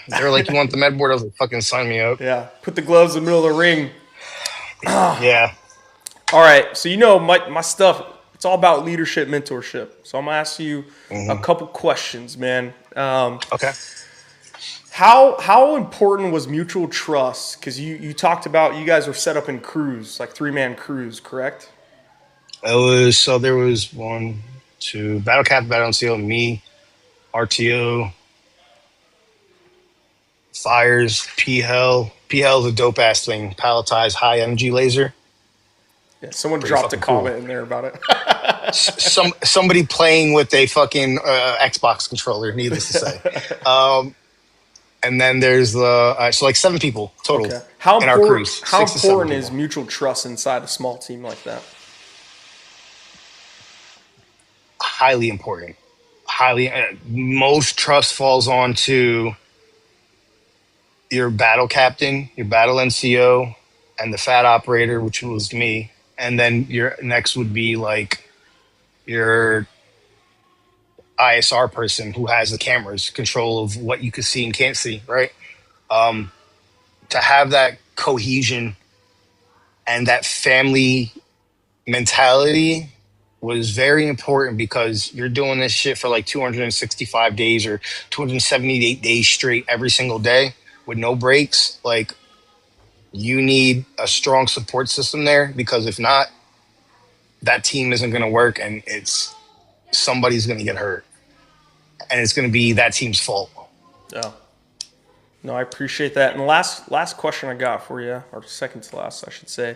They were like, you want the med board? I was like, fucking sign me up. Yeah. Put the gloves in the middle of the ring. Yeah. All right. So, you know, my stuff, it's all about leadership, mentorship. So I'm going to ask you a couple questions, man. Okay. How important was mutual trust? Because you talked about you guys were set up in crews, like 3-man crews, correct? There was 1, 2, Battle Cap, Battle NCO, me, RTO, Fires, P-Hell. P-Hell is a dope ass thing. Palletized high energy laser. Yeah, someone Pretty dropped a fucking cool. comment in there about it. Somebody playing with a fucking Xbox controller, needless to say. And then there's the so like 7 people total Okay. in our crews. How 6 to 7 important is people. mutual trust inside a small team like that? Highly important. Highly. Most trust falls on to your battle captain, your battle NCO, and the fat operator, which was me. And then your next would be like your ISR person who has the cameras, control of what you can see and can't see, right? To have that cohesion and that family mentality was very important because you're doing this shit for like 265 days or 278 days straight every single day with no breaks. Like, you need a strong support system there because if not, that team isn't going to work and somebody's going to get hurt and it's going to be that team's fault. Yeah. No, I appreciate that. And the last question I got for you, or second to last, I should say.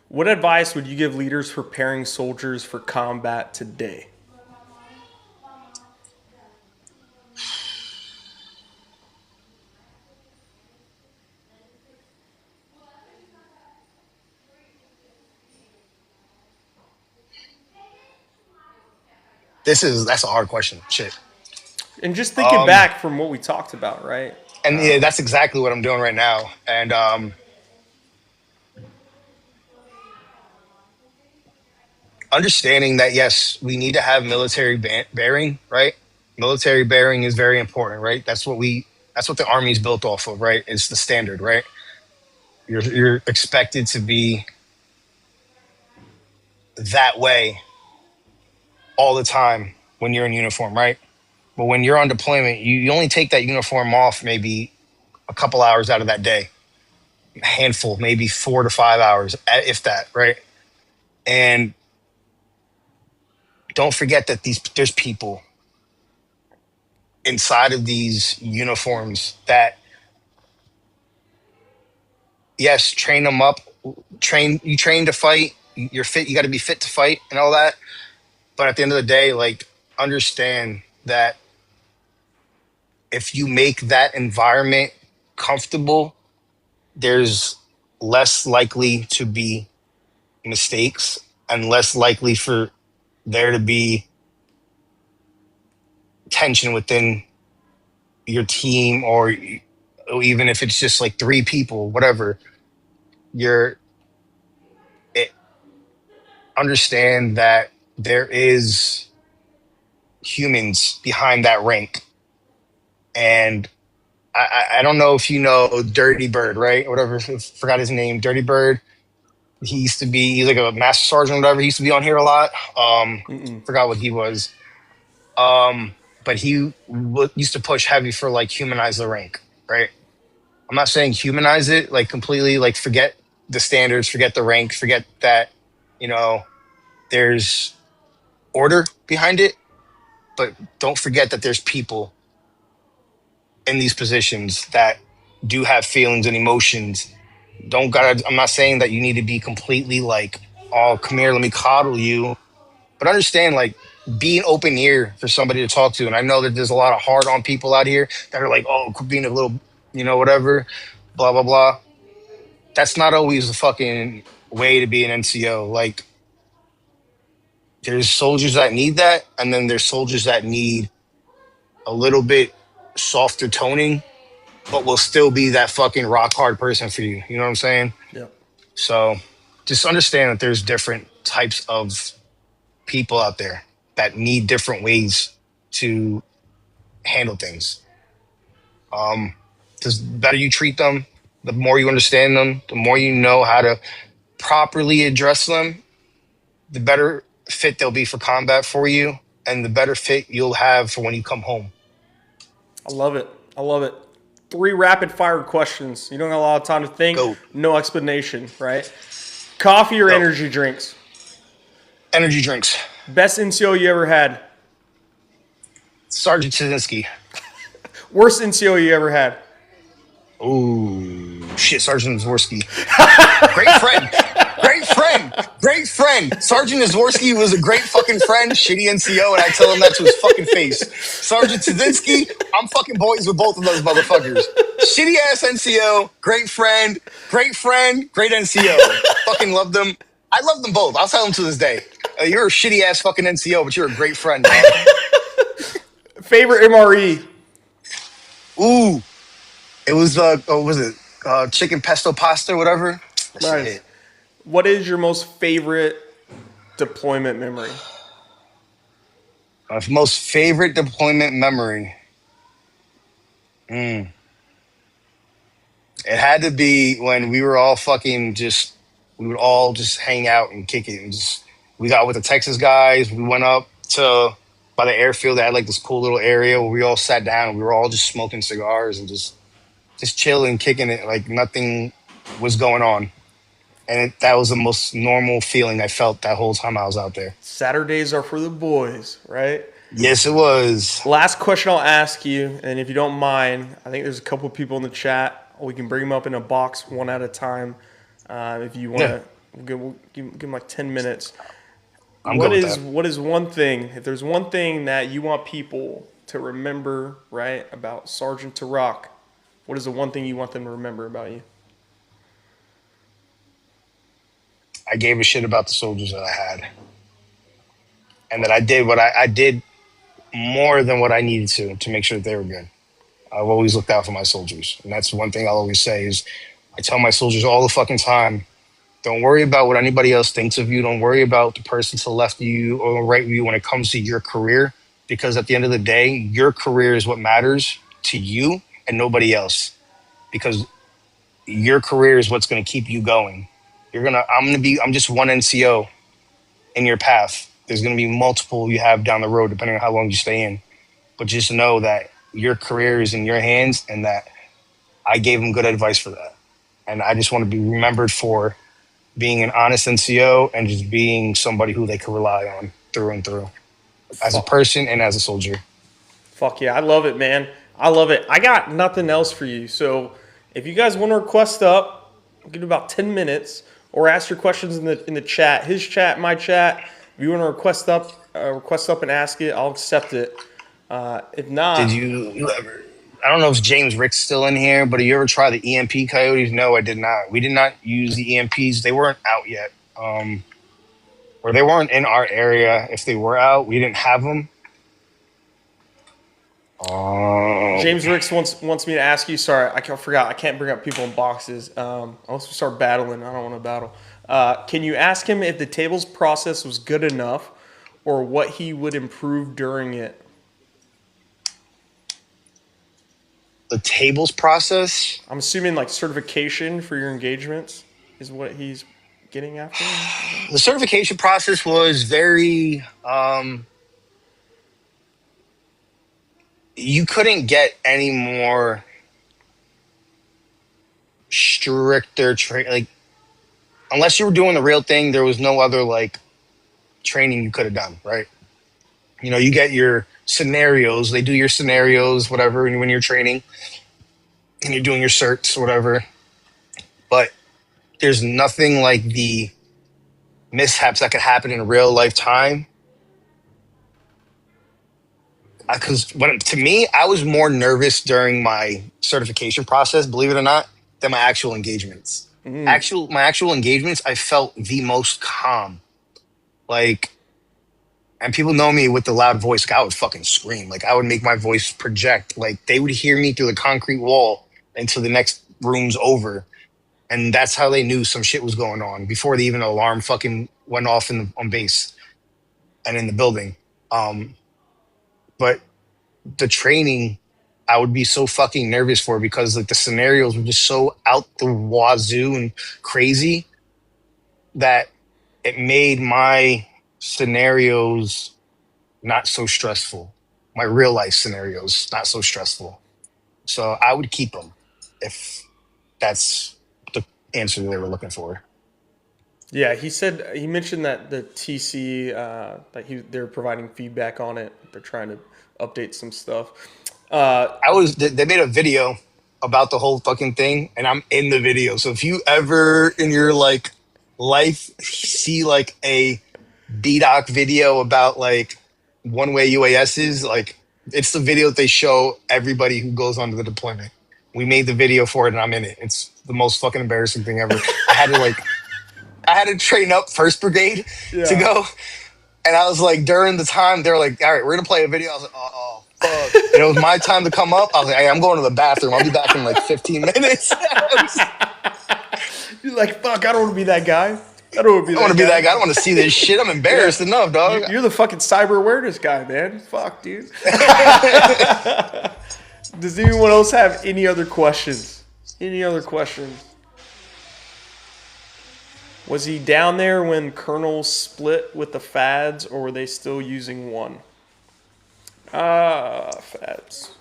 What advice would you give leaders preparing soldiers for combat today? That's a hard question. Shit. And just thinking back from what we talked about, right? And yeah, that's exactly what I'm doing right now. And understanding that yes, we need to have military bearing, right? Military bearing is very important, right? That's what the army is built off of, right? It's the standard, right? You're expected to be that way all the time when you're in uniform, right? But when you're on deployment, you only take that uniform off maybe a couple hours out of that day, a handful, maybe 4 to 5 hours, if that, right? And don't forget that there's people inside of these uniforms that, yes, train them up, train to fight. You're fit. You got to be fit to fight and all that. But at the end of the day, like, understand that if you make that environment comfortable, there's less likely to be mistakes and less likely for there to be tension within your team, or even if it's just like 3 people, whatever. Understand that there is humans behind that rank. And I don't know if you know Dirty Bird, right? Whatever, forgot his name. Dirty Bird. He's like a master sergeant or whatever. He used to be on here a lot. Forgot what he was. But he used to push heavy for like humanize the rank, right? I'm not saying humanize it like completely, like forget the standards, forget the rank, forget that You know, there's order behind it, but don't forget that there's people in these positions that do have feelings and emotions. Don't gotta. I'm not saying that you need to be completely like, oh, come here, let me coddle you, but understand like be an open ear for somebody to talk to. And I know that there's a lot of hard on people out here that are like, oh, quit being a little, whatever, blah blah blah. That's not always the fucking way to be an NCO. Like there's soldiers that need that, and then there's soldiers that need a little bit softer toning, but will still be that fucking rock hard person for you. You know what I'm saying? Yep. So just understand that there's different types of people out there that need different ways to handle things. The better you treat them, the more you understand them, the more you know how to properly address them, the better fit they'll be for combat for you, and the better fit you'll have for when you come home. I love it. I love it. 3 rapid fire questions. You don't got a lot of time to think. Go. No explanation, right? Coffee or Go. energy drinks? Energy drinks. Best NCO you ever had? Sergeant Chizinski. Worst NCO you ever had? Ooh, shit, Sergeant Zworsky. Great friend. Great friend. Great friend. Sergeant Zworsky was a great fucking friend, shitty NCO, and I tell him that to his fucking face. Sergeant Chizinski, I'm fucking boys with both of those motherfuckers. Shitty ass NCO, great friend, great NCO. Fucking love them. I love them both. I'll tell them to this day. You're a shitty ass fucking NCO, but you're a great friend, man. Favorite MRE? Ooh. It was what was it? Chicken pesto pasta, whatever. That shit Nice. hit. What is your most favorite deployment memory? My most favorite deployment memory. It had to be when we were all fucking just. We would all just hang out and kick it, and just. We got with the Texas guys. We went up to by the airfield. They had like this cool little area where we all sat down. And we were all just smoking cigars and just chilling, kicking it like nothing was going on. And that was the most normal feeling I felt that whole time I was out there. Saturdays are for the boys, right? Yes, it was. Last question I'll ask you, and if you don't mind, I think there's a couple of people in the chat. We can bring them up in a box one at a time. If you want to, we'll give them like 10 minutes. I'm good with that. What is one thing, if there's one thing that you want people to remember, right, about Sergeant Tarak, what is the one thing you want them to remember about you? I gave a shit about the soldiers that I had, and that I did what I did more than what I needed to make sure that they were good. I've always looked out for my soldiers, and that's one thing I'll always say is I tell my soldiers all the fucking time, don't worry about what anybody else thinks of you. Don't worry about the person to the left of you or right of you when it comes to your career, because at the end of the day, your career is what matters to you and nobody else, because your career is what's going to keep you going. I'm just one NCO in your path. There's going to be multiple you have down the road, depending on how long you stay in. But just know that your career is in your hands and that I gave them good advice for that. And I just want to be remembered for being an honest NCO and just being somebody who they can rely on through and through as a person and as a soldier. Fuck yeah, I love it, man. I love it. I got nothing else for you. So if you guys want to request up, I'll give you about 10 minutes, or ask your questions in the chat, his chat, my chat. If you want to request up and ask it, I'll accept it. If not, Did you ever? I don't know if James Rick's still in here, but did you ever try the EMP coyotes? No, I did not. We did not use the EMPs. They weren't out yet, or they weren't in our area. If they were out, we didn't have them. James Ricks wants me to ask you. Sorry, I forgot. I can't bring up people in boxes. Unless we start battling. I don't want to battle. Can you ask him if the tables process was good enough, or what he would improve during it? The tables process. I'm assuming like certification for your engagements is what he's getting after. The certification process was very. You couldn't get any more stricter like unless you were doing the real thing, there was no other like training you could have done, right? You know, you get your scenarios. They do your scenarios, whatever, when you're training and you're doing your certs, whatever. But there's nothing like the mishaps that could happen in real life time. Because when to me, I was more nervous during my certification process, believe it or not, than my actual engagements. My actual engagements, I felt the most calm. Like, and people know me with the loud voice. Like, I would fucking scream. Like, I would make my voice project. Like, they would hear me through the concrete wall until the next room's over. And that's how they knew some shit was going on before the even alarm fucking went off on base and in the building. But the training, I would be so fucking nervous for because like the scenarios were just so out the wazoo and crazy that it made my scenarios not so stressful. My real life scenarios not so stressful. So I would keep them if that's the answer they were looking for. Yeah, he mentioned that the TC they're providing feedback on it. They're trying to update some stuff. They made a video about the whole fucking thing, and I'm in the video. So if you ever in your like life see like a BDoc video about like one way UASs, like it's the video that they show everybody who goes onto the deployment. We made the video for it, and I'm in it. It's the most fucking embarrassing thing ever. I had to train up First Brigade to go. And I was like, during the time, they were like, all right, we're going to play a video. I was like, oh, fuck. And it was my time to come up. I was like, hey, I'm going to the bathroom. I'll be back in like 15 minutes. You're like, fuck, I don't want to be that guy. I don't want to be that guy. I don't want to see this shit. I'm embarrassed enough, dog. You're the fucking cyber awareness guy, man. Fuck, dude. Does anyone else have any other questions? Was he down there when Colonel split with the Fads, or were they still using one? Fads.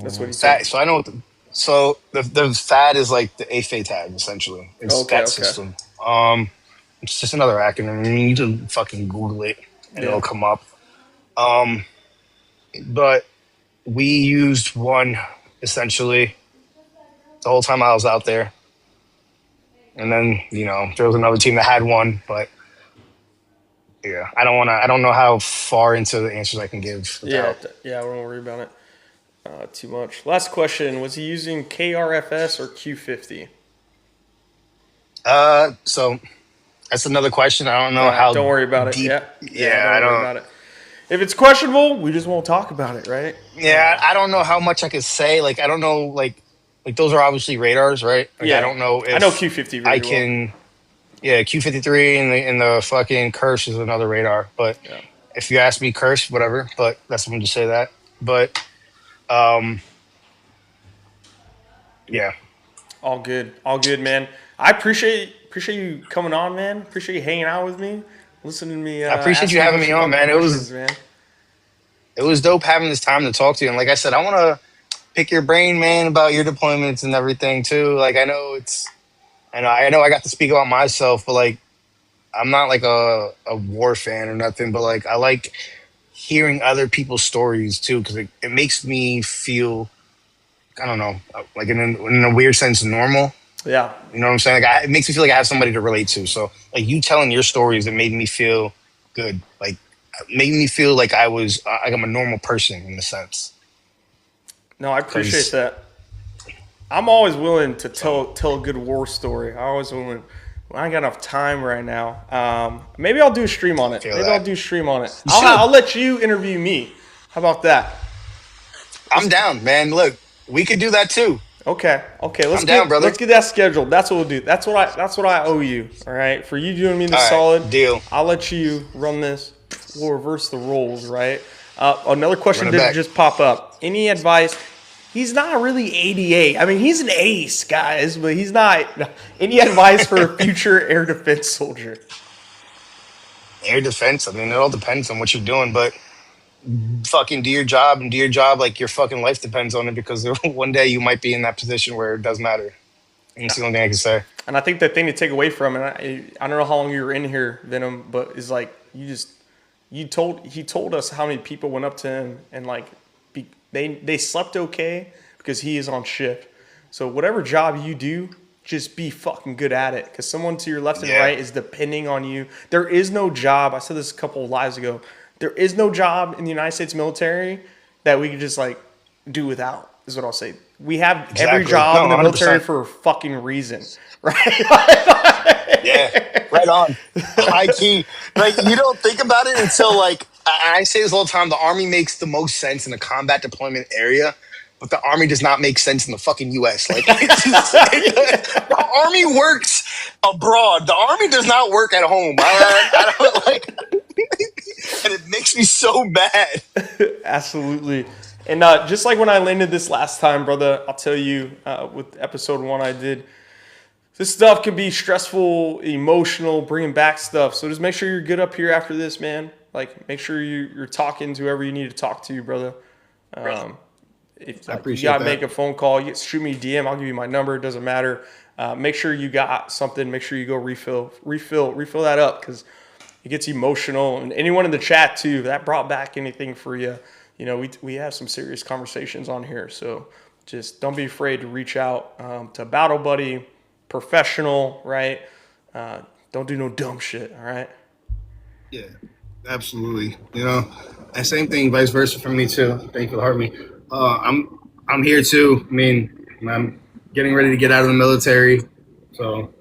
That's what he said. So I know. So the FAD is like the AFATAG, essentially. It's that system. It's just another acronym. You need to fucking Google it, and it'll come up. But we used one essentially the whole time I was out there. And then, you know, there was another team that had one, but yeah, I don't know how far into the answers I can give. Yeah, I won't worry about it too much. Last question, was he using KRFS or Q50? So that's another question. I don't know how. Don't worry about it. Deep, I don't worry about it. If it's questionable, we just won't talk about it, right? Yeah, I don't know how much I could say. Like, I don't know, like those are obviously radars, right? Like, yeah. I don't know if I know Q50 very well. Yeah, Q53 and the fucking Curse is another radar. But if you ask me, Curse, whatever. But that's I'm just say that. But yeah. All good, man. I appreciate you coming on, man. Appreciate you hanging out with me, listening to me. I appreciate you having me on, man. It was dope having this time to talk to you. And like I said, I want to pick your brain, man, about your deployments and everything too. Like I know I got to speak about myself, but like I'm not like a war fan or nothing, but like I like hearing other people's stories too, because it makes me feel, I don't know, like in a weird sense, normal. Yeah. You know what I'm saying? Like it makes me feel like I have somebody to relate to. So like you telling your stories, it made me feel good. Like made me feel like I'm a normal person in a sense. No, I appreciate that. I'm always willing to tell a good war story. I always willing. When I got enough time right now, maybe I'll do a stream on it. I'll let you interview me. How about that? I'm down, man. Look, we could do that too. Okay. Let's get that scheduled. That's what we'll do. That's what I owe you. All right. For you doing me the solid deal. I'll let you run this. We'll reverse the roles, right? Another question didn't just pop up. Any advice? He's not really 88. I mean, he's an ace, guys, but he's not. Any advice for a future air defense soldier? Air defense? I mean, it all depends on what you're doing, but fucking do your job like your fucking life depends on it, because one day you might be in that position where it does matter. That's the only thing I can say. And I think the thing to take away from, and I don't know how long you were in here, Venom, but is like he told us how many people went up to him and like they slept okay because he is on shift. So whatever job you do, just be fucking good at it because someone to your left and Yeah. right is depending on you. There is no job. I said this a couple of lives ago. There is no job in the United States military that we can just like do without. Is what I'll say. We have every Exactly. job No, in the military 100%. for a fucking reason, right? Yeah, right on. High key. Like you don't think about it until like I say this all the time. The army makes the most sense in a combat deployment area, but the army does not make sense in the fucking U.S. Like it's just, the army works abroad. The army does not work at home. I don't like, and it makes me so mad. Absolutely. And just like when I landed this last time, brother, I'll tell you with episode 1 I did, this stuff can be stressful, emotional, bringing back stuff. So just make sure you're good up here after this, man. Like, make sure you're talking to whoever you need to talk to, brother. If I like, you appreciate got to that. make a phone call, shoot me a DM. I'll give you my number. It doesn't matter. Make sure you got something. Make sure you go refill that up because it gets emotional. And anyone in the chat too, that brought back anything for you. You know, we have some serious conversations on here. So just don't be afraid to reach out to Battle Buddy, professional, right? Don't do no dumb shit, all right? Yeah, absolutely. You know, and same thing, vice versa for me too. Thank you for having me. I'm here too. I mean, I'm getting ready to get out of the military, so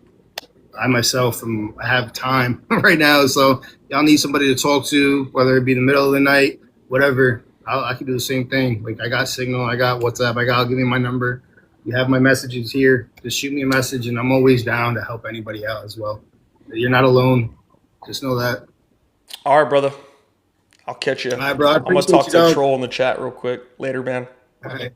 I myself I have time right now. So y'all need somebody to talk to, whether it be the middle of the night, whatever. I can do the same thing. Like I got Signal, I got WhatsApp, I'll give you my number. You have my messages here. Just shoot me a message, and I'm always down to help anybody out as well. You're not alone. Just know that. All right, brother. I'll catch you. All right, bro. I I'm going to appreciate talk you, to dog. Troll in the chat real quick. Later, man. All right.